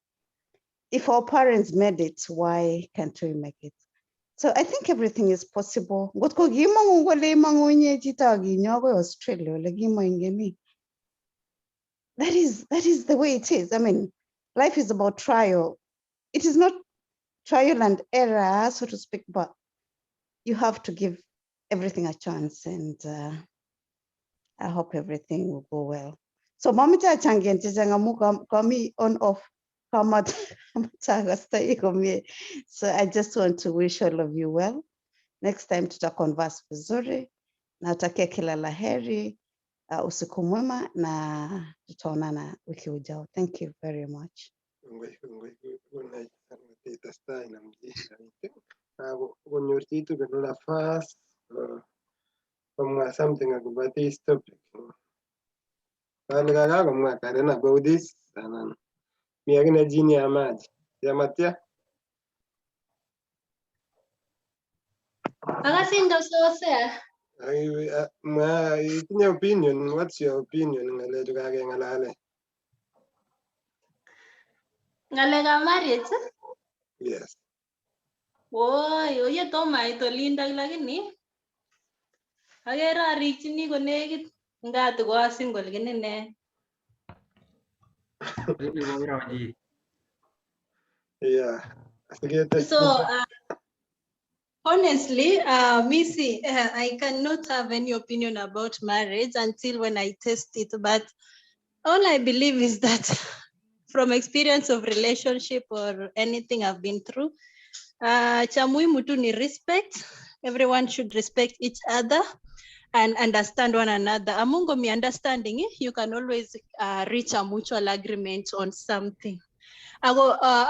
If our parents made it, why can't we make it? So I think everything is possible. Australia, that is the way it is. Life is about trial. It is not trial and error, so to speak, but you have to give everything a chance, and I hope everything will go well. So mamita changen kami on off. So I just want to wish all of you well. Next time tutaconverse vizuri. Natakia kila laheri, usiku mwema na tutaonana wiki ujao. Thank you very much. Something about this topic. Kale kakomwa Karen about this anan mi akine chi neyamach yamatya. Akasin kabisa Hosea. Itinye opinion, what's your opinion ngalechu kakeng'alale? Ngalekab marriage? Yes. Woi, oye tomait olinda lakini agere arikchini konekit ngati ko single kini ne. Yeah. So honestly, Missy, I cannot have any opinion about marriage until when I test it. But all I believe is that from experience of relationship or anything I've been through, cha muhimu tu ni respect. Everyone should respect each other and understand one another. Among me understanding, you can always reach a mutual agreement on something. I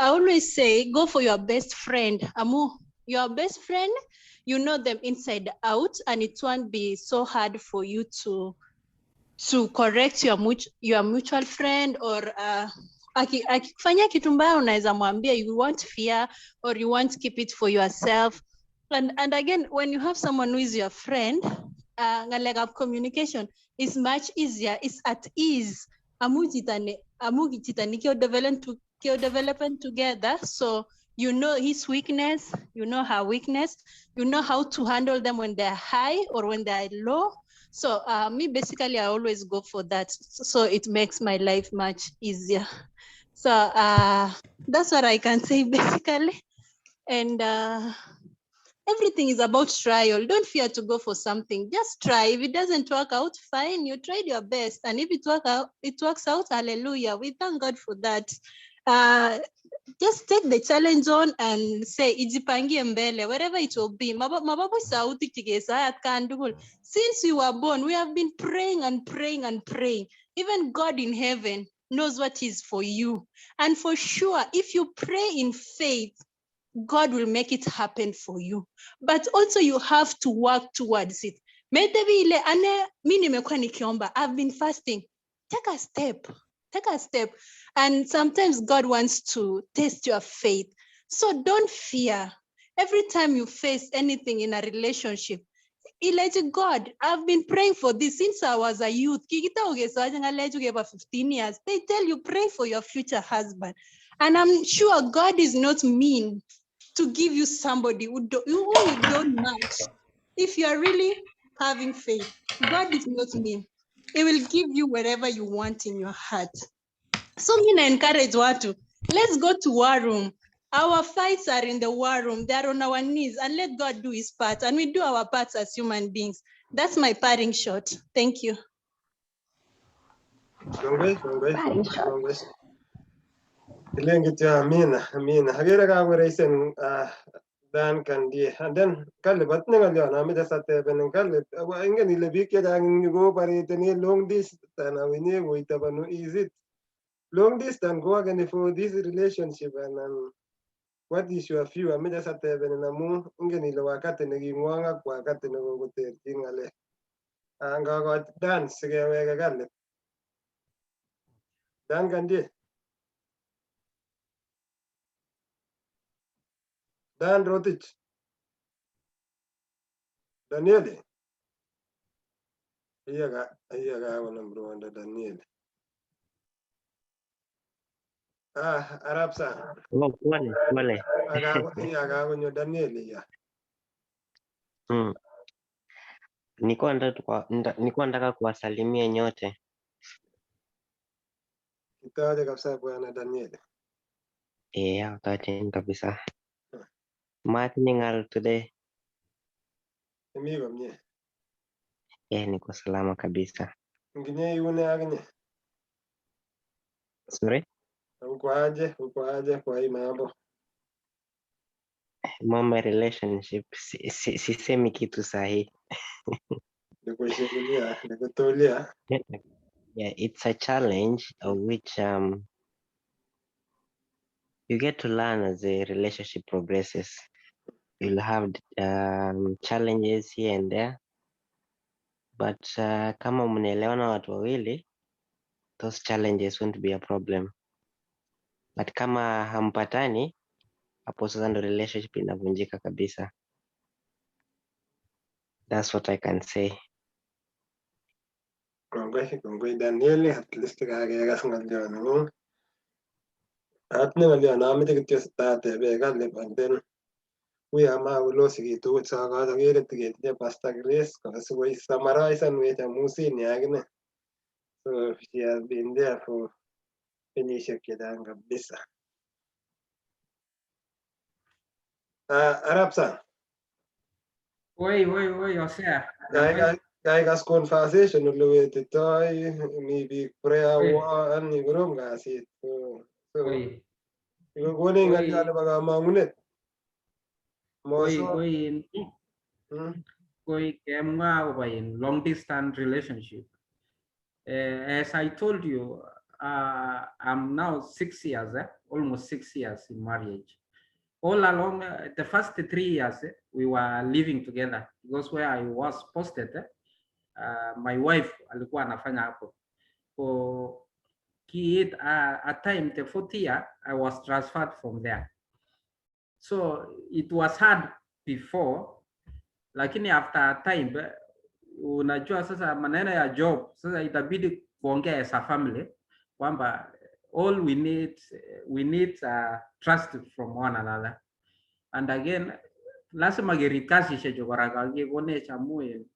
always say, go for your best friend. Your best friend, you know them inside out, and it won't be so hard for you to correct your mutual friend or akifanya kitu mbaya unaweza mwambia, you won't fear or you won't keep it for yourself. And again, when you have someone who is your friend, like of communication is much easier. It's at ease. Development together, so you know his weakness, you know her weakness, you know how to handle them when they're high or when they're low. So me basically I always go for that, so it makes my life much easier. So that's what I can say basically. And everything is about trial. Don't fear to go for something. Just try. If it doesn't work out, fine. You tried your best. And if it works out, hallelujah. We thank God for that. Just take the challenge on and say, ijipangie mbele, wherever it will be. Since you were born, we have been praying and praying and praying. Even God in heaven knows what is for you. And for sure, if you pray in faith, God will make it happen for you. But also you have to work towards it. I've been fasting. Take a step. And sometimes God wants to test your faith. So don't fear. Every time you face anything in a relationship, God, I've been praying for this since I was a youth. 15 years. They tell you pray for your future husband. And I'm sure God is not mean to give you somebody who you don't match. If you are really having faith, God is not mean. He will give you whatever you want in your heart. So I encourage Watu, let's go to war room. Our fights are in the war room. They are on our knees, and let God do his part. And we do our parts as human beings. That's my parting shot. Thank you. Amina. Agere kakoraisen Dan Kandie. And then Kalle, but nengalyo na mida sa teben Kalle. Ingen ile biik chechang go pareteni long distance na wenye go itabanu. Is it long distance go again for this relationship and what is your view? Amida sa teben na mu ingen ile wakati nagingwanga kwa wakati nagogoterchin ngale. Anga dance sige wega Kalle. Dan Kandie. Dan Rotich. Daniele. Iyaga wana Rwanda Daniele. Arab sana. Pole. Iyaga wana Daniele ya. Nilikuwa nataka kuwasalimia nyote. Kitaje kabisa bwana Daniele. Wakati kabisa. Martin today. Amigo mie. Niko salama kabisa. Nginye yune agne. Sorry? Uko aje kwa hii mambo. Mambo ya relationship sisemi kitu sahihi. Nikutulia. Yeah, it's a challenge of which you get to learn as the relationship progresses. You'll have challenges here and there, but kama mnaelewana watu wawili, those challenges won't be a problem. But kama hampatani, hapo sasa ndo relationship inavunjika kabisa. That's what I can say. Kongoi Daniel, at least kakekas ng'olyon. At ne ng'olyon ameche kityo statebe kalip, and then ui amakulosekitu sokat akere tiketinye Pastor Grace sikoi summarize amu senior akine. So she has been there for kenyisiek chechang kabisa. Arap sang. Woi, Osea. Kaikas conversation ole wetitoi mi biik prayer war ani korom kasit. So kokonin ng'olyo nebo kamang'unet. Koi kemwa akobo long distance relationship. As I told you, I'm now 6 years, almost 6 years in marriage. All along the first 3 years, we were living together because where I was posted, my wife alikuwa anafanya hapo. So at time the 4th year, I was transferred from there. So it was hard before, lakini after time, unajua sasa maneno ya job, sasa itabidi kuongea as a family kwamba all we need trust from one another. And again, lazima gerikasishe jokoraka kekone chamu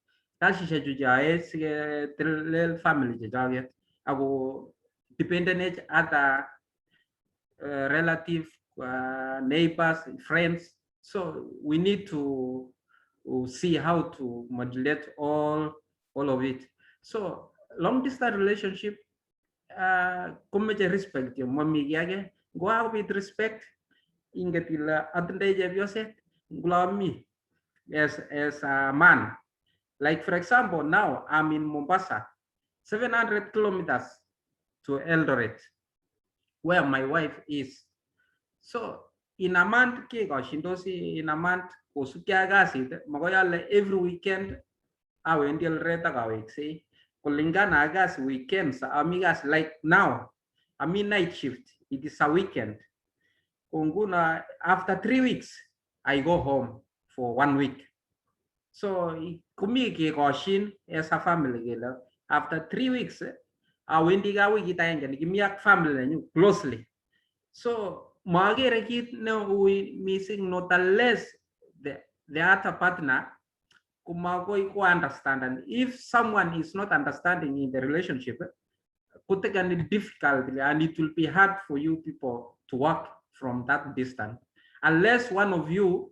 kasishe jujae sige tel family jajage ako dependent other relative neighbors, friends. So we need to see how to modulate all of it. So long distance relationship, kumeche respect yung mami yake, go out with respect. Ingetila atende jevyoset glami as a man. Like for example, now I'm in Mombasa, 700 kilometers to Eldoret, where my wife is. So in a month, in a month, every weekend, I will Eldoret say, kulingana agas weekends, amigas like now, I mean night shift, it is a weekend. After 3 weeks, I go home for 1 week. So kumi as a family, after 3 weeks, I went to family closely. So we missing not unless the other partner understand. And if someone is not understanding in the relationship, put again difficulty, and it will be hard for you people to work from that distance, unless one of you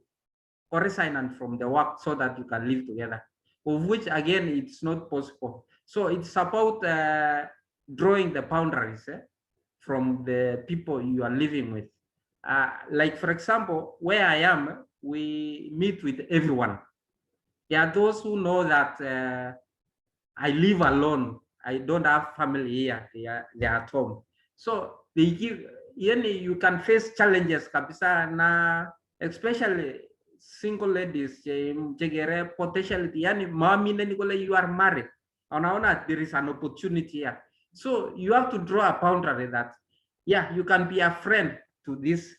resign from the work so that you can live together, of which again it's not possible. So it's about drawing the boundaries from the people you are living with. Like for example, where I am, we meet with everyone. There are those who know that I live alone. I don't have family here. They are at home. So they give. You can face challenges kabisa na especially single ladies potentiality yani mami nikole you are married unaona there is an opportunity here, so you have to draw a boundary that you can be a friend to this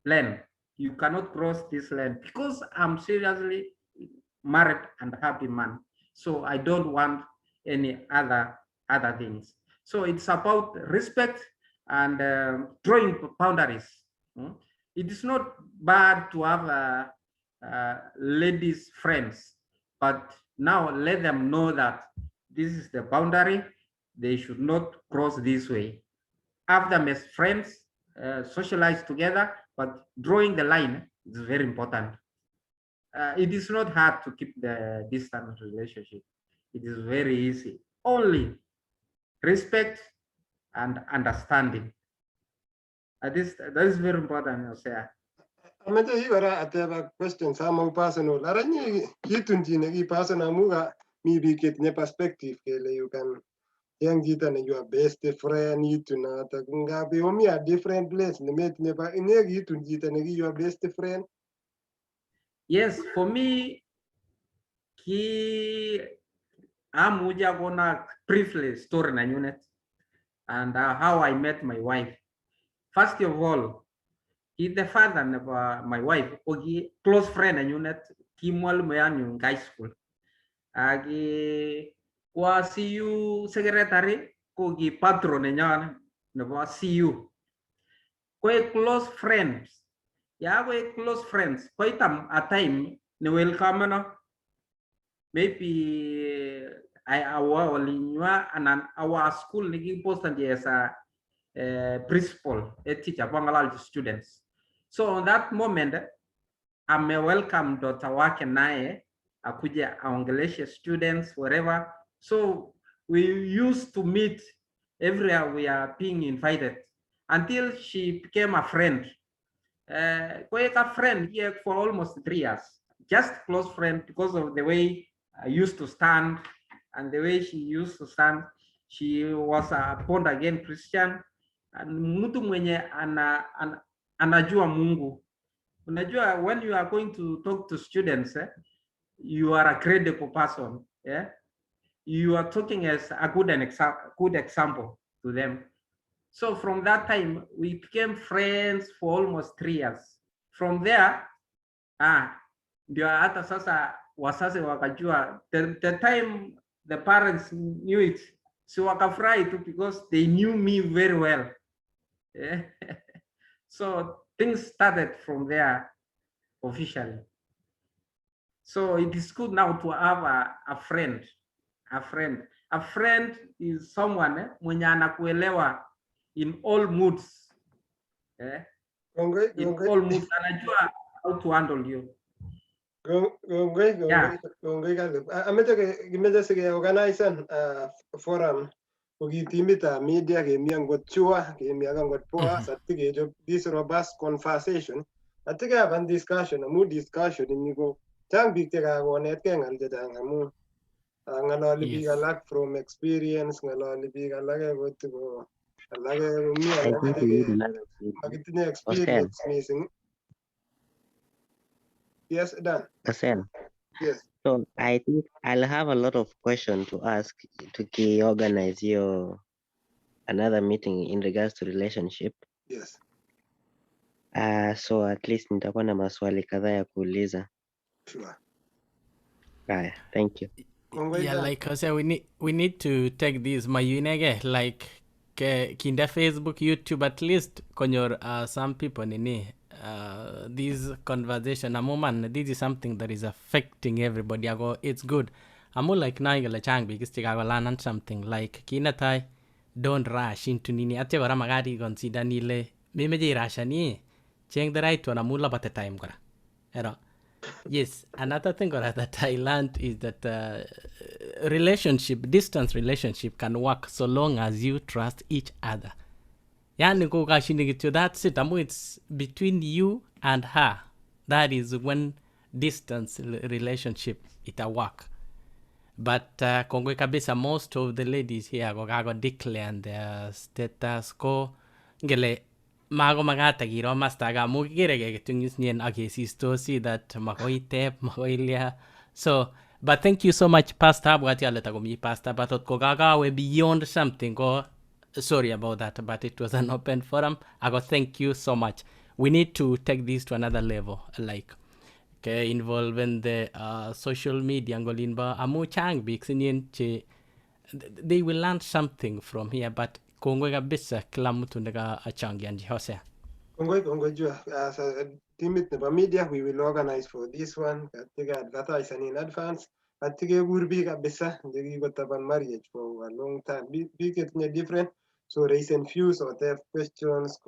land, you cannot cross this land because I'm seriously married and happy man, so I don't want any other things. So it's about respect and drawing boundaries. It is not bad to have ladies friends, but now let them know that this is the boundary, they should not cross this way. Have them as friends, socialize together, but drawing the line is very important. It is not hard to keep the distance relationship. It is very easy. Only respect and understanding. That is very important. Amete hivara ateba question sama personal. Aranye kitunjine ki personal muga mi biket perspective kele you can young jita ne your best friend yituna ta ngabe omi a different place ne met ne ba ne yitunjita ne your best friend. Yes, for me ki amuja gona privilege story na unit. and how I met my wife. First of all, he's the father of my wife. Ogi close friend and unit Kimwal Mayan high school. Agi wa CU secretary kogi patron nyan nebo CU. Kwe close friends. Yeah, we close friends. Kwe tam a time ne welcome no. Maybe our and our school nigi post and as a principal, a teacher, Bangalore students. So on that moment, I'm a welcome Dr. Wakenae, Akuja Angelesha students, wherever. So we used to meet everywhere we are being invited until she became a friend. Quite a friend here for almost 3 years, just close friend because of the way I used to stand and the way she used to stand. She was a born again Christian and mtu mwenye anajua Mungu. Unajua, when you are going to talk to students, you are a credible person. Yeah, you are talking as a good example to them. So from that time, we became friends for almost 3 years. From there, ndio hata sasa wasasi wakajua. The time the parents knew it, so wakafurahi too because they knew me very well. Yeah. So things started from there officially. So it is good now to have a friend. A friend is someone mwenye anakuelewa in all moods. In all moods, anajua how to handle you. Gimejasikia organization forum ukitimita media kemi angot chua kemi angot poa satike job this robust conversation atike have discussion amu discussion niko chang bik chekakonet ke ngal chechang amu ngalali bik alak from experience ngalali bik alak kotiko alak mi makitinye experience missing. Yes, Dan. Yes. So I think I'll have a lot of questions to ask to organize another meeting in regards to relationship. Yes. So at least nitakuwa na maswali kadhaa ya kuuliza. Sure. Right. Thank you. Yeah, like I said, we need to take this mayunege like kinda Facebook, YouTube, at least konyor some people nini this conversation amuman this is something that is affecting everybody. I go it's good. Amu like naigala chang because tigago learn something like kinatai don't rush into nini ate gora magari consider nile memeje rasha ni cheng the right one amula but the time gora. Ero. Yes, another thing that I learned is that distance relationship can work so long as you trust each other. That's it. It's between you and her. That is when distance relationship it'll work. But Kongwe kabisa, most of the ladies here go declare their status quo. Ngele mago magata giro mastaga mugire getunyus nien agesisto see that makoitep makoilia. So but thank you so much Pastor Abwati aletagomi Pastor but kogaga we beyond something go sorry about that but it was an open forum. I go thank you so much. We need to take this to another level like involving the social media ngolinba amu chang big che they will learn something from here but kongwe kabisa kila mtu ndaka achangianji hose kongwe jua as a timit nebo media we will organize for this one katika advertise in advance katika gurbi kabisa ndiki kotaban marriage for a long time big it different so raise and views or have questions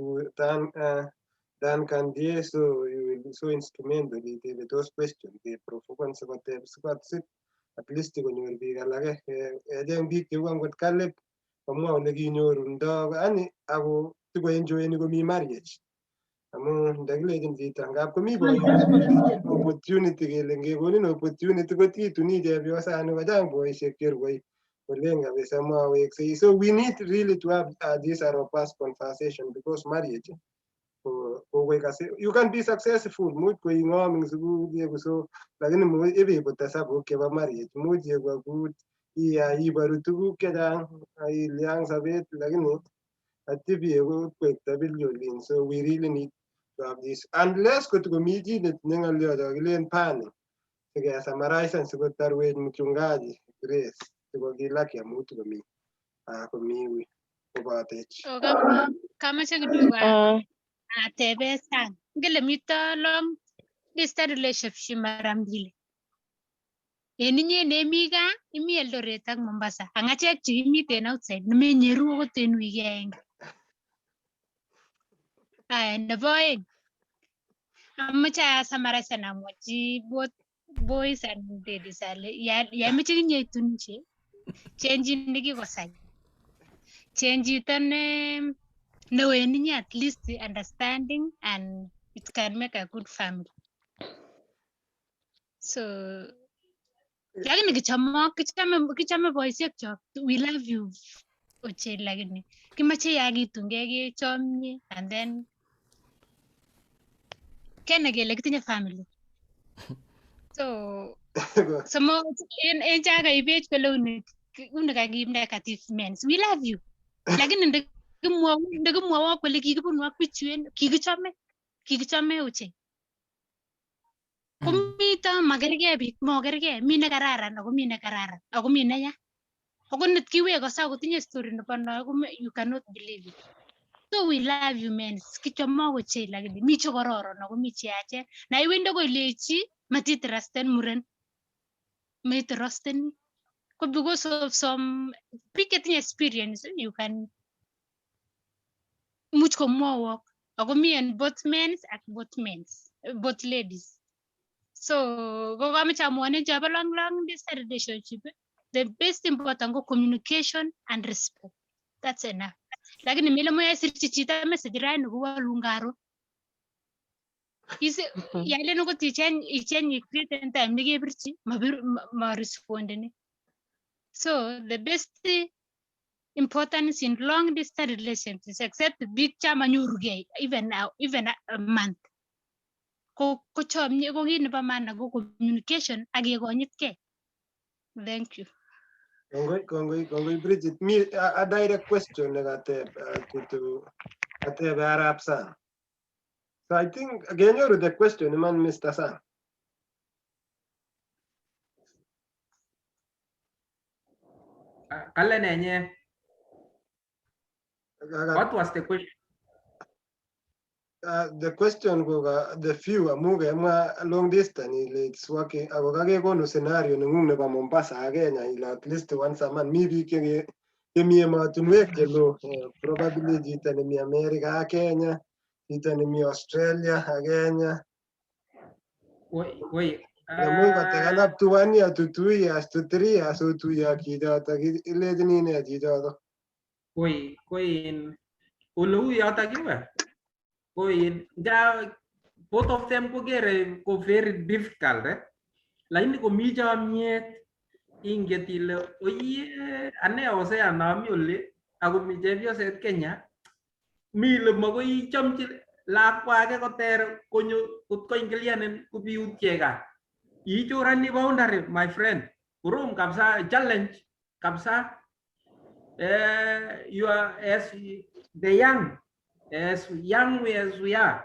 dan can do so you will be so instrumental with those questions the provoke so that at least when you will be alage then big you want what kalep kamwa ole kinyorundo yani ako tiko enjoy ni komi marriage amu ndakilejin vita ngap komi opportunity kele ngekonin opportunity kotituni chepyosani kochang boisiek cherwoi kolen kabisa mawekse so we need really to have this robust conversation because marriage you can be successful much koi ngom so lakini mo ibe kutesa ko keba marriage much ye good ibaru tuguk chechang iliang sabet lakini atibi ko kwek tabilyolin. So we really need to have this, unless kotukomi chi netinye ng'olyot akilen pani sikesummarise sikotarwech mchungaji Grace sikokilaki amu tukomi komi kobotech. Kamache kidogo atebe sang. Ngele mito long distance relationship mara mbili. Eninye nemi gaa imi Eldoret ak Mombasa. Angachek chi imiten outside nemenyeru akot en wiki aenge. Nebo oeng amache asummarize amwachi both boys and ladies ale yamiche kinye itunche change nekikosai. Change itone neweninye at least understanding and it can make a good family. So lakini kichame boisiek chok, we love you ochei, lakini kimache yakitungei kechomie and then kene kele kitinye family. So samo en chaga ibech kole uni kakib negative men, we love you, lakini ndekimwowo kole kikibunu ak bichuen kikichome ochei. Komito makergei biik, mokergei, mi nekararan ako mi nekararan ako mi neya. Ako net kiwe kosa kotinye story nebo no, you cannot believe it. So we love you men, kichomo ochei, lakini mi che kororon ako mi che yachen. Na iwende kolechi matitrusten muren, matitrusten ko because of some big experience you can much komwowok ako mi en both men ak both ladies. So go kamache amwone chabo long distance relationship, the best important ko communication and respect. That's enough. Lakini mile moya sirchi chita message raini kuwa lungaro. Isi yale nuko tichenye create time nige birchi ma respond ni. So the best importance in long distance relationships, except big chama nyurugei even a month. Ko chomye ko kit nebo maana ko communication ak kekonyitkei. Thank you. Kongoi Bridget, me a direct question nekateb ateb Arap Sang. So I think agenyoru the question man Mr. Sang. What was the question? The question go the few amuge ma long distance it's working ako kage kono scenario nengung nebo Mombasa Kenya ila at least once a month maybe kemi ematunwek chelo probably jita ni America Kenya jita ni Australia Kenya wait Mungu atakana up to 1 year to 2 years to 3 years to 2 years kijata ile nini kijata koin ulu yata kiwa koin ja both of them ko gere ko very difficult lakini ko mi jamiet ingetile oye ane ose anami ole ako mi jevyo set Kenya mi le magoi chamchi lakwa ke koter konyo ko ingilianen ko biutiega ichorani boundary my friend kurum kabisa challenge kabisa you are as the young as we are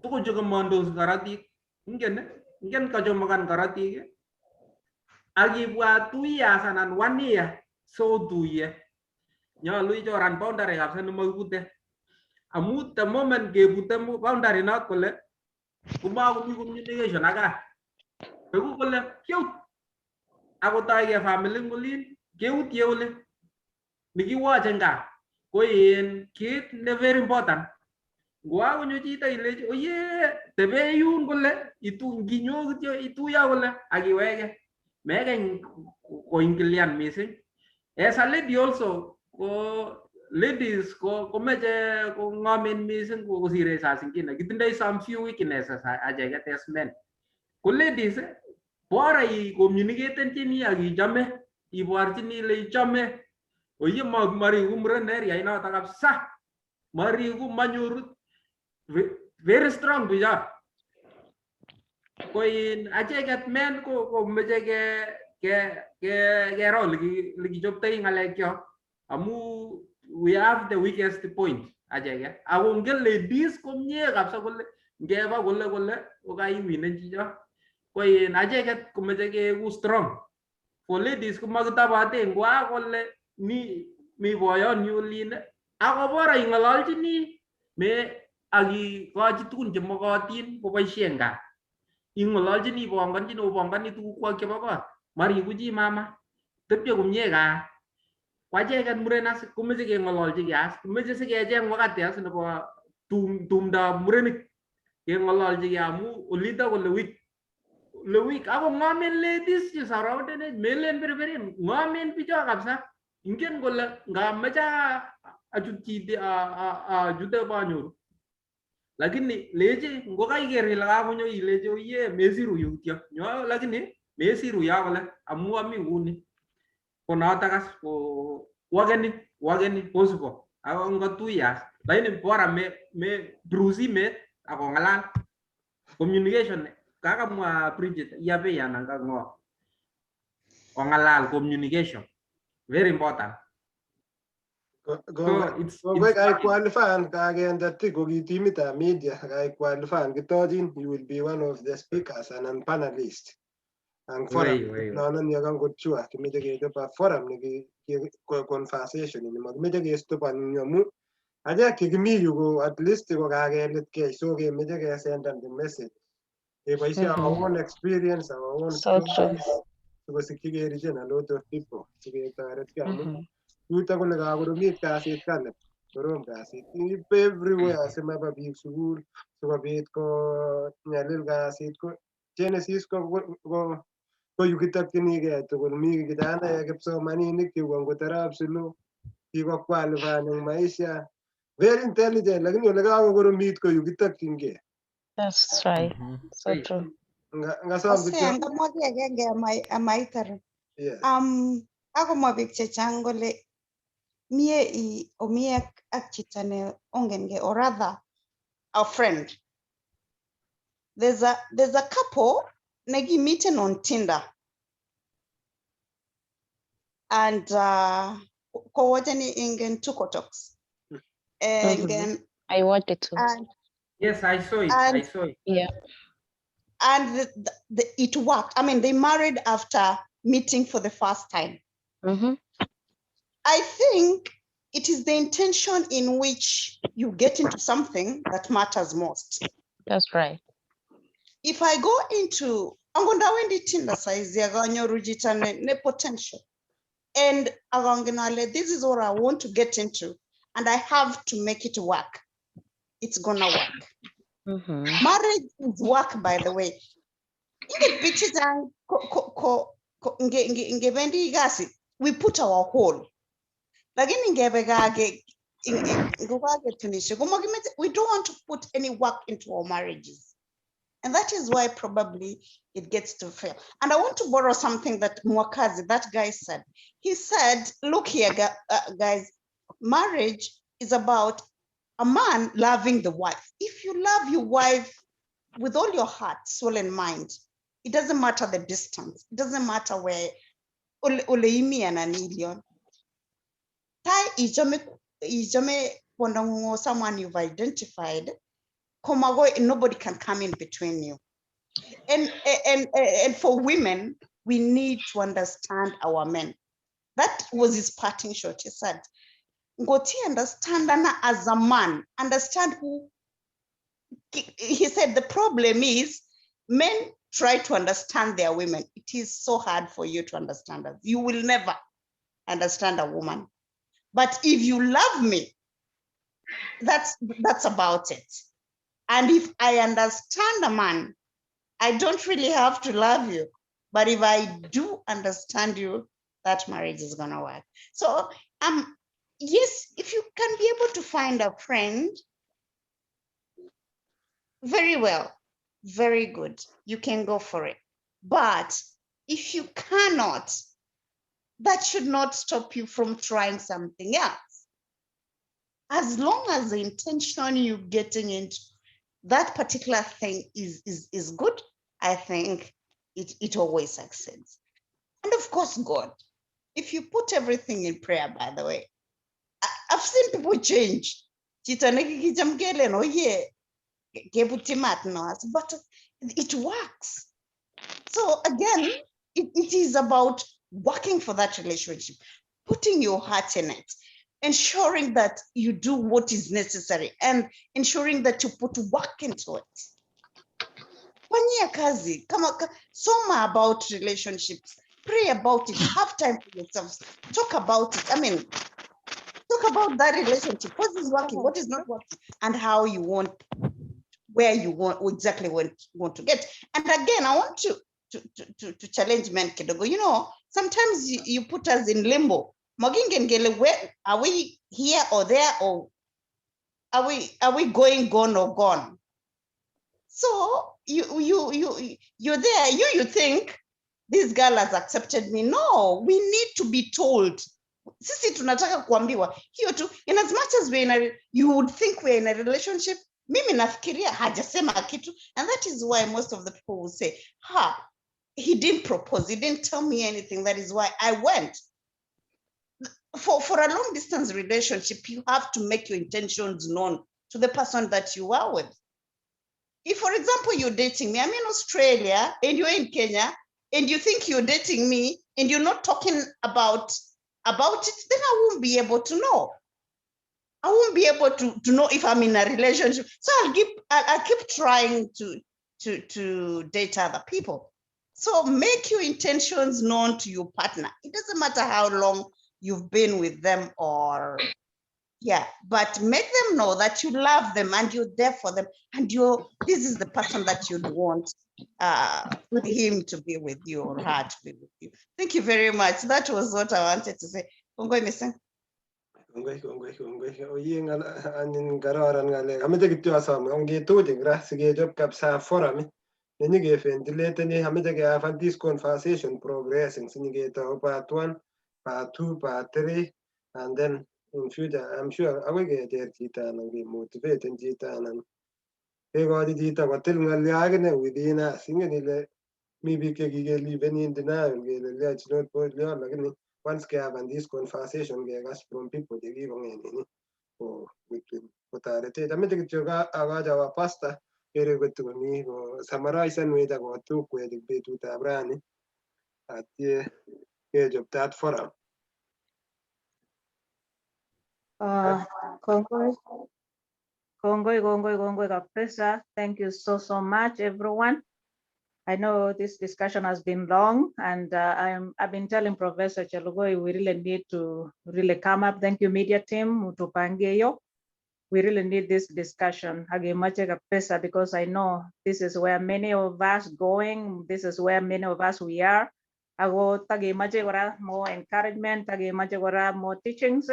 tuko jogo mondos karati ingen ka jomakan karati agibwa 2 years and 1 year so 2 year nyolu ichoran boundary kabisa nemagibute amu the moment gebute boundary not kole kuma ko communication aga begu kole cute agotai ke family ngulin keut yeule nikiwache nga koin kit ne very important gwa konyo chito ile oye tebe yun kole itu nginyo kityo ituya kole akiweke megen ko ingilian missing as a lady also ko ladies ko meje ko ngamen missing ko sire sa singine kitindai some few weaknesses ajaga test men ko ladies bora I communicate chini akichame iborchini ile ichame oye mari umre area ina takapsa mari ku manyor very strong bija koin acheget men ko meje ke kero likichoptoi ng'alekyo amu we have the weakest point acheke ako ngen ladies komie kabisa kole ngeba kole kokaiwinen chicho ko in acheket komeche keeku strong for ladies komakitabate ngwa kole mi boyon yu olin ako bora ing'ololchini me akikochi tugun chemokotin koboisien gaa ing'ololchini ibongoni tugukwok chebo kot mariku chi mama tepche komie gaa kwacheket murenas komeche keng'ololchi kias komeche sikecheng wakati as nebo tumdab murenik keng'ololchi ki amu olito ko lewik ako ng'omen ladies che surrounded melen berberin ng'omen bicho kabisa ingen kole ngamecha achut chiti achute banyoru lakini leche ngokaiker ile kakonyo ileche oye mesiru yutyo nyo lakini mesiru ya kole amu ami nguni konoto kas ko wageni possible ako ngotuyas lakini bora me brusi me ako ng'alal communication kakamwa Bridget yabe yananga ngo ng'alal communication very important. I qualify kagenda tiko kitimitab media I qualify kitojin you will be one of the speakers and an panelist and forum nonon yakan kochua kimeche kechob forum niki conversation ni makimeche kestopan nyamu aja kikimi yu ko at least ko kakeletkei so kemeche kesendan the message keboishe our own experience our own stories sikosikyi kerichen a lot of people siketoretkei amu yuto kole kakoromit kasit kale korom kasit everywhere simaba biik sukul sikobit ko nyalil kasit ko Genesis ko yu kitokchinigei tugul mi kijanaek kipsomaninik kikokoterab silo kikokwalifan eng maisha very intelligent lakini ole kakokoromit ko yu kitokchingei. That's right. So true. Ngasom kityo. Ngamwaki agenge amaitar. Akomwa biik chechang kole mie omie ak chito ne ongenge or rather a friend. There's a couple negi meeting on Tinder and kowajani ingen Tukotox. And I watched it too. Yes, I saw it. Yeah. And it worked. I mean, they married after meeting for the first time. I think it is the intention in which you get into something that matters most. That's right. If I go into Angondawendi Tinder size Rujita ne potential and this is what I want to get into and I have to make it work. It's gonna work. Marriage is work, by the way. We put our whole. We don't want to put any work into our marriages. And that is why probably it gets to fail. And I want to borrow something that Mwakazi, that guy said. He said, look here, guys, marriage is about a man loving the wife. If you love your wife with all your heart, soul, and mind, it doesn't matter the distance. It doesn't matter where Oleimi and Anilion. Tai ijame pondango someone you've identified. Komago, nobody can come in between you. And for women, we need to understand our men. That was his parting shot. He said, Ngoti understand Anna as a man, understand who, he said the problem is men try to understand their women. It is so hard for you to understand us. You will never understand a woman. But if you love me, that's about it. And if I understand a man, I don't really have to love you. But if I do understand you, that marriage is gonna work. So yes, if you can be able to find a friend, very well, very good. You can go for it. But if you cannot, that should not stop you from trying something else. As long as the intention you're getting into that particular thing is good, I think it always succeeds. And of course, God. If you put everything in prayer, by the way, I've seen people change. Oh yeah, but it works. So again, it is about working for that relationship, putting your heart in it, ensuring that you do what is necessary, and ensuring that you put work into it. Fanyia kazi, soma about relationships, pray about it, have time for yourselves, talk about it. I mean, talk about that relationship, what is working, what is not working, and how you want, where you want, exactly want to get. And again, I want to challenge men kidogo. You know, sometimes you put us in limbo. Magingengele, where are we, here or there, or are we going, gone or gone? So you're there. You think this girl has accepted me. No, we need to be told. Sisi tunataka kuambiwa hiyo tu. In as much as you would think we're in a relationship, mimi nafikiria hajasema kitu, and that is why most of the people will say, he didn't propose, he didn't tell me anything, that is why I went. For a long distance relationship, you have to make your intentions known to the person that you are with. If, for example, you're dating me, I'm in Australia and you're in Kenya, and you think you're dating me and you're not talking about it, then I won't be able to know. I won't be able to know if I'm in a relationship. So I'll keep trying to date other people. So make your intentions known to your partner. It doesn't matter how long you've been with them, or but make them know that you love them and you're there for them, and this is the person that you'd want him to be with you or her to be with you. Thank you very much. That was what I wanted to say. Missing. Oye anin kararan ng'alek. Ameche kityo asom ongetutik ra sikechop kabisa forum nenyekeventilateni. Ameche kehavan this conversation progressing sinyeketou part 1, part 2, part 3, and then in future I'm sure akoi kecher chito anan kemotivaten chito anan kekochi chito kotil ng'olyo akine within us. Ingen ile mi biik chekikeliven in denial kele liyochinot polyo, lakini once kehavan this conversation kekas from people chekikong'et kotoretech. Ameche kityo akochi our pastor kere koto komi summarizanwech akotukwech betutab rani atye kechop that forum. Kongoi kabisa. Thank you so much, everyone. I know this discussion has been long, and I've been telling Professor Chelugui we really need to really come up. Thank you, media team, Mutupangeyo. We really need this discussion because I know this is where many of us going. This is where many of us we are. Ago more encouragement, more teachings.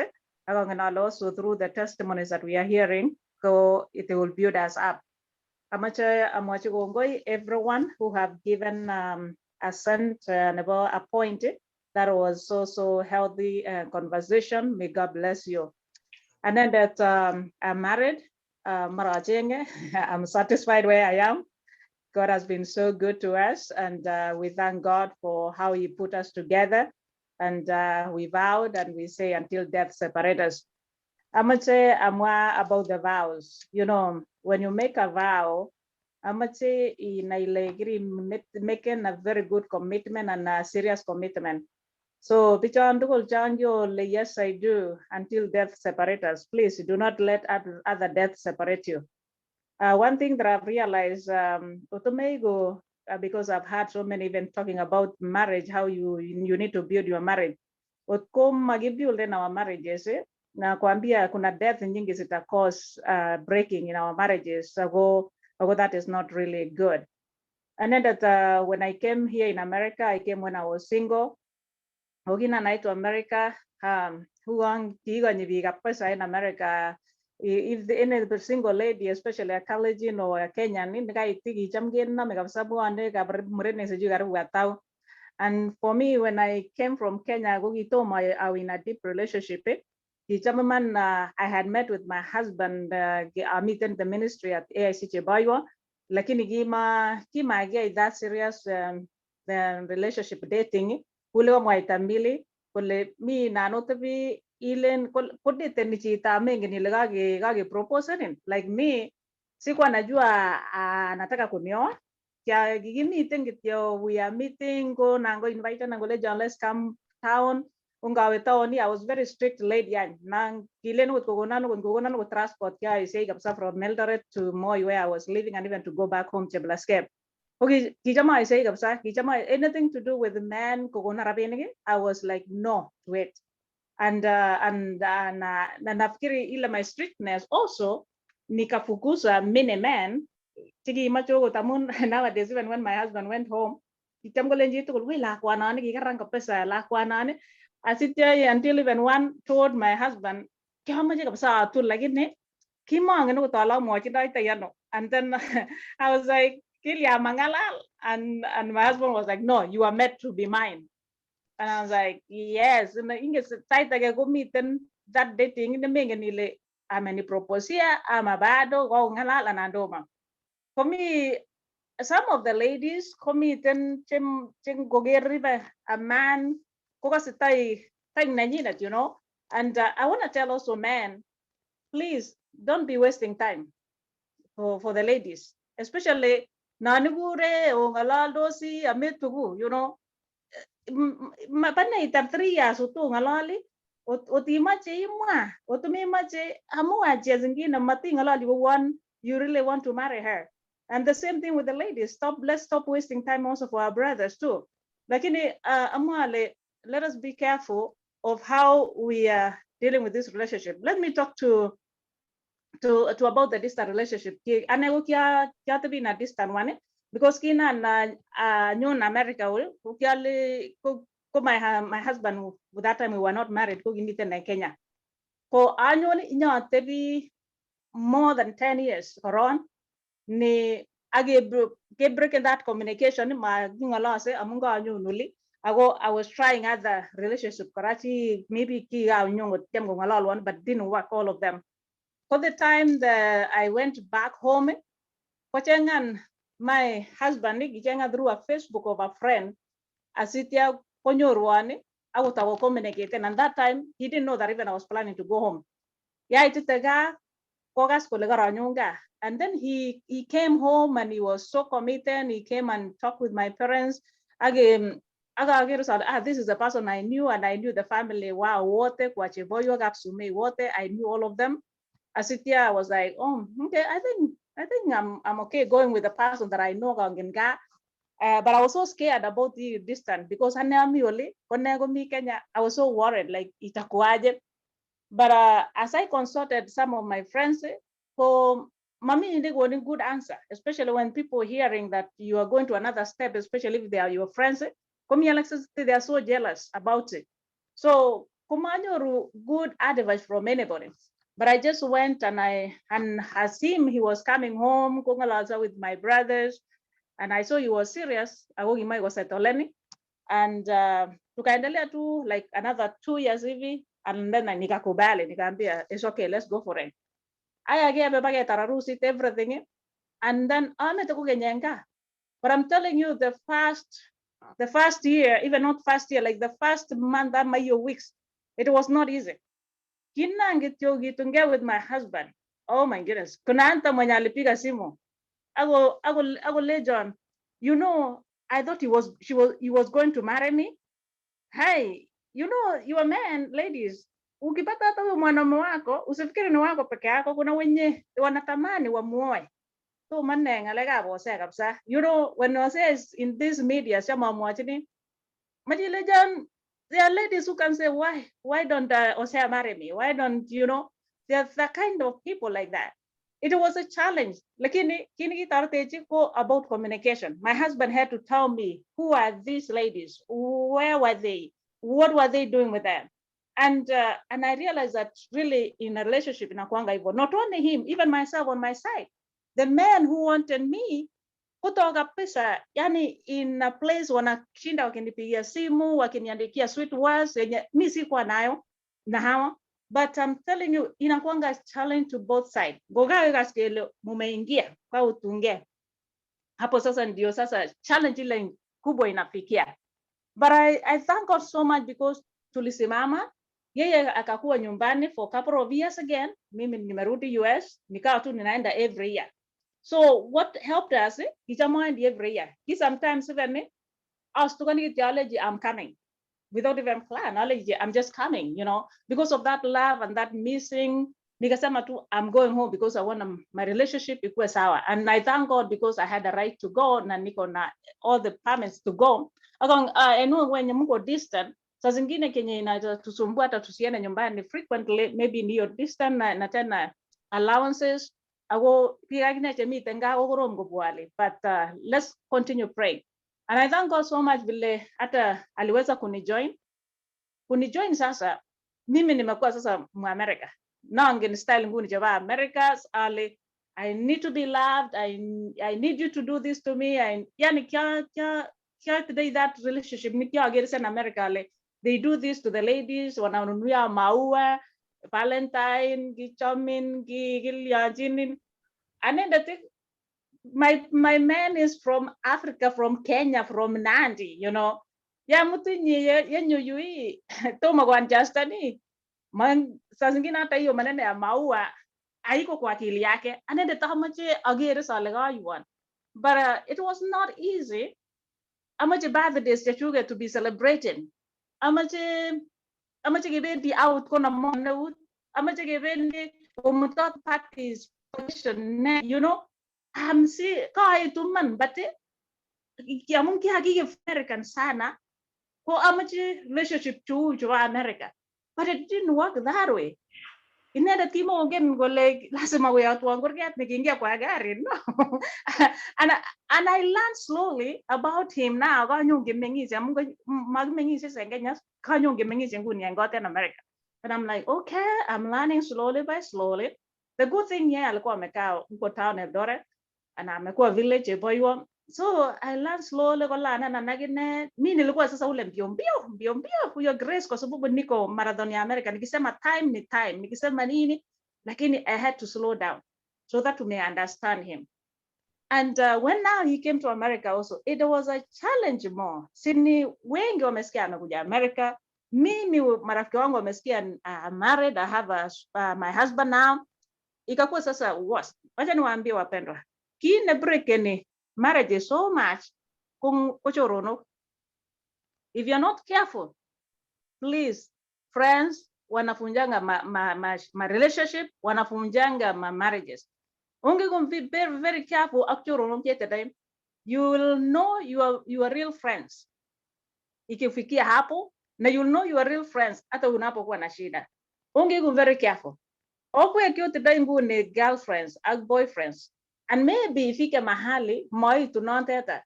Also through the testimonies that we are hearing, so it will build us up. Everyone who have given assent and a point, that was so healthy conversation. May God bless you. And then that I'm married, I'm satisfied where I am. God has been so good to us, and we thank God for how he put us together. And we vowed and we say until death separate us. I'm gonna say about the vows. You know, when you make a vow, I'm gonna say making a very good commitment and a serious commitment. So yes, I do until death separate us. Please do not let other death separate you. One thing that I've realized, because I've had so many even talking about marriage, how you need to build your marriage. Our marriages, na kuambia kuna death nyingi zita cause breaking in our marriages. So that is not really good. And then that when I came here in America, I came when I was single. Ogina night to America, who on in America. If any single lady, especially a Kalenjin or a Kenyan, and for me, when I came from Kenya, I was in a deep relationship. I had met with my husband, I met in the ministry at AIC Bayo, lakini kima that serious the relationship dating, kule mwaita mbili kule mi nanotabi ilen kodete ni chita mengi ile kage propose nin like me sikuwa najua anataka kunioa kya gigimiten kityo we are meeting go nango invite nango le John let's come town ungawe town I was very strict lady yan nang kilen ko gonan ko transport kya say kapsa from Eldoret to Moi where I was living and even to go back home to Blaskep. Okay, kijama say kapsa kijama anything to do with the man ko gona rabeni I was like no to it. And nafikiri ila my strictness also nikafukuza many men tigi macho tamun nowadays even when my husband went home kitamgolenji tukul we lakwanani kikarang kapesa lakwanani asitya until even one told my husband kiamaje kapsa atul lakini kimangen ko tala mo chindai tayano and then I was like kilya mangalal and my husband was like no you are meant to be mine. And I was like, yes. And inges tight like go meet them that dating in the menganile. I'm any proposia, I'm a bado, go halal and andoma. For me, some of the ladies committing chim go get river a man tai nanina, you know. And I want to tell also men, please don't be wasting time for the ladies, especially nanugure or galaldosi amitugu, you know. Mapana itar 3 years utu ngalali otimache imwa otumimache amua zingine mati ngalali one you really want to marry her. And the same thing with the ladies. Let's stop wasting time also for our brothers too. Lakini amwale, let us be careful of how we are dealing with this relationship. Let me talk to about the distant relationship. Ane kya tabi na distant one because kina na nyon America will my husband with that time we were not married ko ginite na Kenya ko anyon inya tebi more than 10 years around ni age breaking that communication ma ngala se amunga anyon nuli I was trying other relationship karachi maybe ki anyon tem go ngala one but didn't work all of them. For the time that I went back home ko my husband ni gijenga through a Facebook of a friend asitia konyorwani I was communicating and that time he didn't know that even I was planning to go home. Yeah, ititega kogas kolega nyunga and then he came home and he was so committed. He came and talked with my parents again. This is a person I knew and I knew the family. Wow, wote kwachiboyo gapsume wote I knew all of them. Asitia I was like, oh, okay, I think I'm okay going with the person that I know. But I was so scared about the distance because I was so worried, like itakuaje. But as I consulted some of my friends, for Mami they got a good answer, especially when people hearing that you are going to another step, especially if they are your friends. They are so jealous about it. So good advice from anybody. But I just went and as him, he was coming home, with my brothers, and I saw he was serious. I was at Oleni, and tukaendelea tu like another 2 years hivi, and then nikakubali, nikaambia it's okay, let's go for it. I gave a tararusit everything, and then but I'm telling you, the first year, even not first year, like the first month, weeks, it was not easy. With my husband. Oh my goodness. Kunanta mwenye alipiga simu. Ago John. You know, I thought he was going to marry me. Hey, you know, you are men, ladies. Ukipata hata huyo mwanaume wako, usifikiri ni wako peke yako, kuna wenye wanatamani wamuoe. So manenga lega bose kabisa. You know, when I say in this media, shama mwachini, Majile John, there are ladies who can say, why don't Osea marry me? Why don't, you know, there's the kind of people like that. It was a challenge. Lakini about communication. My husband had to tell me, who are these ladies? Where were they? What were they doing with them? And I realized that really in a relationship in Akwanga, not only him, even myself on my side, the man who wanted me, kutoka pesa, yani in a place wanashinda wakinipigia simu, wakiniandikia sweet words, yenye mi sikuwa nayo na hawa. But I'm telling you, inakuanga challenge to both sides. Gogawe kaskele mumeingia kwa utunge. Hapo sasa ndio sasa challenge ile kubwa inafikia. But I thank God so much because tulisimama, yeye akakuwa nyumbani for a couple of years again. Mimi nimerudi US, nikawa tu ninaenda every year. So what helped us, kijamwandi every year. He sometimes even us to theology, I'm coming. Without even plan, I'm just coming, you know, because of that love and that missing. Nikasema tu, I'm going home because I want my relationship ikuwe sawa. And I thank God because I had the right to go, na niko na all the permits to go. I know when mko distant, saa zingine kenye inatusumbua hata tusiende nyumbani frequently, maybe niyo distant na tena allowances. Ako pia kina chemi tenga ogorom gobwali. But let's continue praying. And I thank God so much vile hata aliweza kunijoin sasa. Mimi nimekuwa sasa America. Now ngeni style nguni java Americas ali I need to be loved. I need you to do this to me. Yani kya today that relationship ni kya agere in America ali. They do this to the ladies wananunulia maua, Valentine, gichomin, giliajinin. And then the thing, my man is from Africa, from Kenya, from Nandi, you know. Ya mtu nye nyuyui toma kwa Justani. Man saa zingine hata hiyo maneno ya maua haiko kwa akili yake. Anende tamache agere sa legayuan. But it was not easy. Amache birthdays chachuge to be celebrating. Amache gibendi out kona mona. Amache gibendi umutot parties, you know. Si kaya tuman bate kia mungki hagi American sana ko amache relationship to America, but it didn't work that way. Inenda timo again gole lazima we out wangu get nikiingia kwa gari no. and I learned slowly about him now. Kanyungi mengisi amunga magmengisi sengenya kanyungi mengisi nguni yangote in America. And I'm like, okay, I'm learning slowly by slowly. The good thing yeah alikuwa amekaa uko town Eldoret. And amekuwa village boywa. So I learned slowly kola na nagine mimi nilikuwa sasa ule mbio huyo Grace kwa sababu niko marathon ya America. Nikisema time ni time, nikisema nini, lakini I had to slow down so that we may understand him. And when now he came to America also, it was a challenge more. Sini wengi wamesikia amekuja America. Mimi marafiki wangu wamesikia I'm married, I have my husband now. Ikakuwa sasa worse. Wacha niwaambie wapendwa. Kine break any marriage is so much kuchorono. If you're not careful, please, friends, wanafunjanga ma relationship, wanafunjanga ma marriages. Onge be very, very careful akuchorono time. You will know your real friends. Ikifikia hapo, na you'll know your real friends hata unapokuwa na shida. Onge very careful. Okwe kyo today ngune girlfriends and boyfriends. And maybe ifike mahali moi tunateta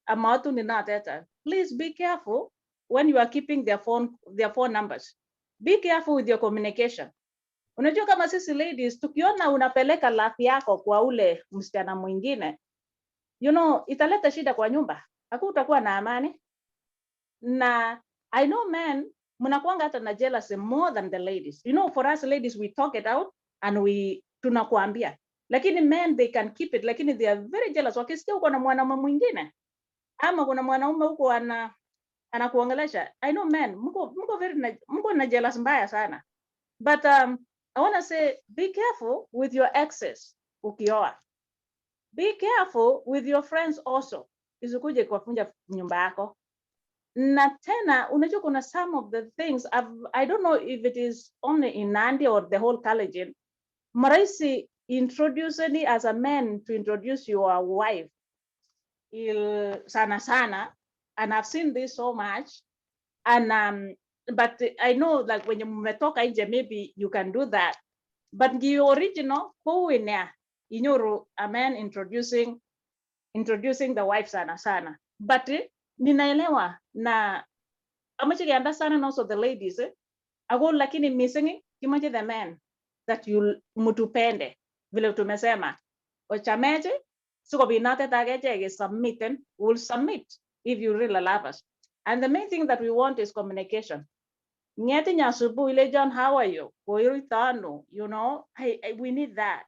amatu ni nateta. Please be careful when you are keeping their phone numbers. Be careful with your communication. Unajua kama sisi ladies tukiona unapeleka lafi yako kwa ule msichana mwingine, you know, italeta shida kwa nyumba. Hakutakuwa na amani. Na I know men mnakuanga hata na jealousy more than the ladies. You know, for us ladies we talk it out and we tunakuambia. Lakini men they can keep it, lakini they are very jealous. Wakisikia uko na mwanaume mwingine ama kuna mwanaume huko anakuongelesha. I know men mko na jealous mbaya sana. But I want to say be careful with your exes ukioa. Be careful with your friends also. Isikuje kufunja nyumba yako. Na tena unajua kuna some of the things I don't know if it is only in Nandi or the whole Kalenjin. Maraisi introduce any as a man to introduce your wife. Sana, and I've seen this so much. And but I know like when you metoka nje maybe you can do that. But the original who in there, you know, a man introducing the wife sana. But ninaelewa na amache understand and also the ladies ago lakini missing kimaje the man that you mutupende vile tumesema ochameje siko binate tageje submitten will submit if you really love us. And the main thing that we want is communication. Ngeti nyasubu ile John, how are you? Koiritano, you know, we need that.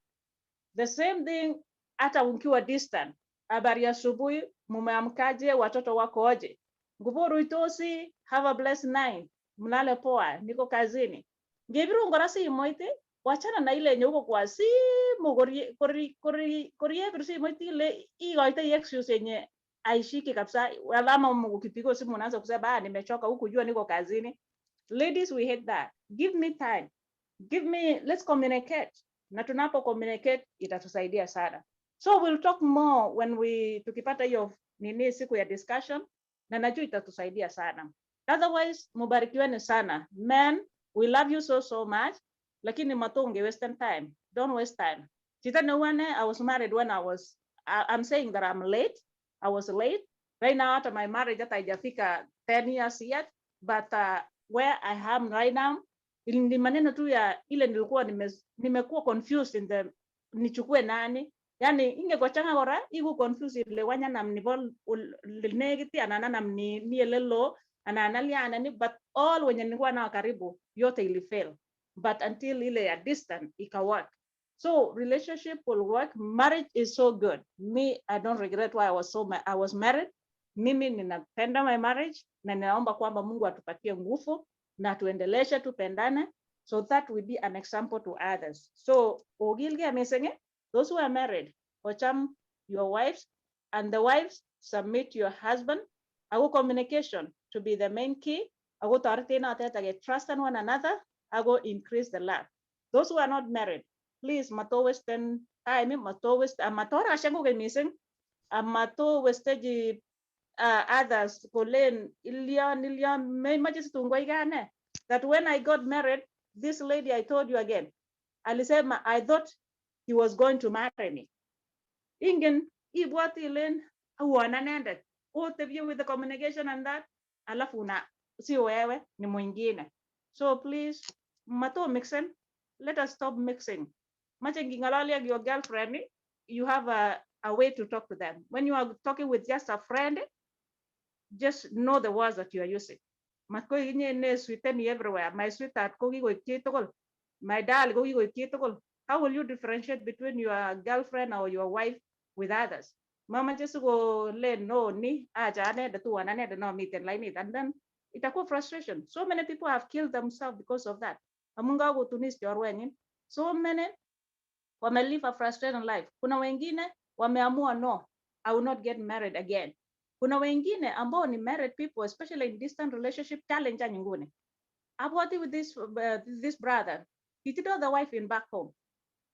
The same thing hata ukiwa distant. Habari ya asubuhi, mumeamkaje, watoto wakoje? nguporuitosi, have a blessed night, mlale poa, niko kazini. Ngebiru ngora simoit, wachana na ile yenye uko kwa simu korie birsi moiti ile igoite excuse yenye aishiki kabisa, alama ukipiga simu unaanza kusema nimechoka huku jua niko kazini. Ladies, we hate that. Give me time. Let's communicate. Na tunapo communicate itatusaidia sana. So we'll talk more when tukipata hiyo nini siku ya discussion, na najua itatusaidia sana. Otherwise, mubarikiweni sana. Men, we love you so much. Lakini matonge waste time. Don't waste time. I was married when I'm saying that I'm late. I was late. Right now, after my marriage, that haijafika 10 years yet. But where I am right now, ni maneno tu ya ile nilikuwa nimekuwa confused nichukue nani. Yani ingekuwa changa gora, iku confused ile wanya namnivol negiti anana namni elelo ananalia anani, but all wenye nilikuwa na karibu yote ili fail. But until ile ya distant ika work. So relationship will work. Marriage is so good. Me, I don't regret why I was married. Mimi ninapenda my marriage na ninaomba kwamba Mungu atupatie nguvu na tuendeleshe tupendane, so that we be an example to others. So ogilge amesenge, those who are married, ocham your wives, and the wives submit your husband. Our communication to be the main key. Ago tartina get trust in one another. Ago increase the love. Those who are not married, please mato western time mato west amatora shango ke missing amato westeji others kolen ilian may majis tungwa igane. That when I got married, this lady I told you again, alisema I thought he was going to marry me. Ingen ibwati len uana nende. Uteview with the communication and that alafu na si wewe ni mwingine. So please mato mixing. Let us stop mixing. Machengingalali your girlfriend, you have a way to talk to them. When you are talking with just a friend, just know the words that you are using. Matko inye sweeten everywhere. My sweetheart kogi go kitokol. My darling kogi go kitokol. How will you differentiate between your girlfriend or your wife with others? Mama just go let no ni ajane the two and the no meet like it, and then itakuwa frustration. So many people have killed themselves because of that. Amunga go tunis jorweni. So many wame live a frustrated life. Kuna wengine wameamua no, I will not get married again. Kuna wengine ambao ni married people, especially in distant relationship, challenge nyingine. Abwati with this brother, he did the wife in back home.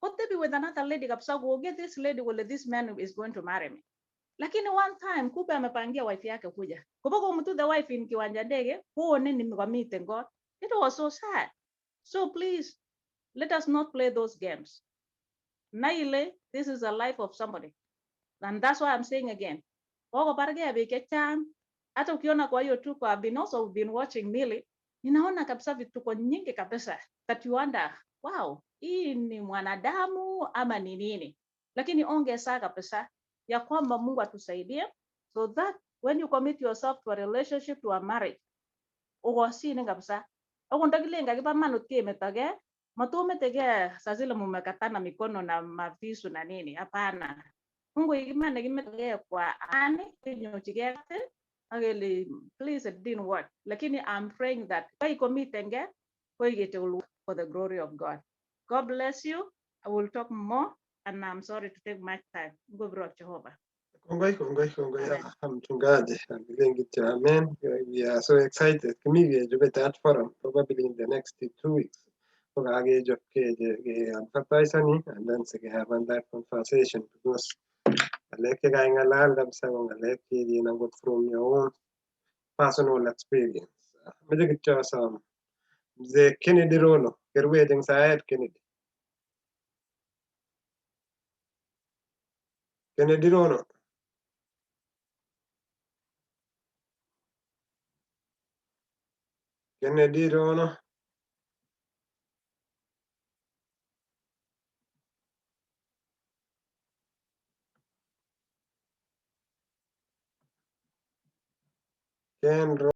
What they be with another lady kapsa go get this lady, well this man is going to marry me. Lakini one time kumbe amepangia wife yake kuja. Kubogo mtu the wife in kiwanja ndege, huone nimewamite God. It was so sad. So please, let us not play those games. Naile, this is a life of somebody. And that's why I'm saying again, hata ukiona kwa hiyo tuko, I've been also been watching Millie, ninaona kabisa vituko nyingi kabisa that you wonder, wow, hii ni mwanadamu ama ni nini? Lakini ongeza kabisa ya kwamba Mungu atusaidie, so that when you commit yourself to a relationship, to a marriage, uwasini kabisa. Ako ndagilenga kipa manut kemetage, matumetege sazile mumekatana mikono na mavisu na nini, hapana. Mungu ikimana kimetage kwa ani kinyochigete ageli, please it didn't work. Lakini I'm praying that by committing for the glory of God. God bless you. I will talk more, and I'm sorry to take my time. Go bro Jehovah. Kongoi, mchungaji. Amen. We are so excited. Community to be that forum probably in the next 2 weeks. Advertising and then we have that conversation because from your own personal experience. The Kennedy Rono, you're waiting side Kennedy. Kennedy Rono. Kennedy Rono. Ken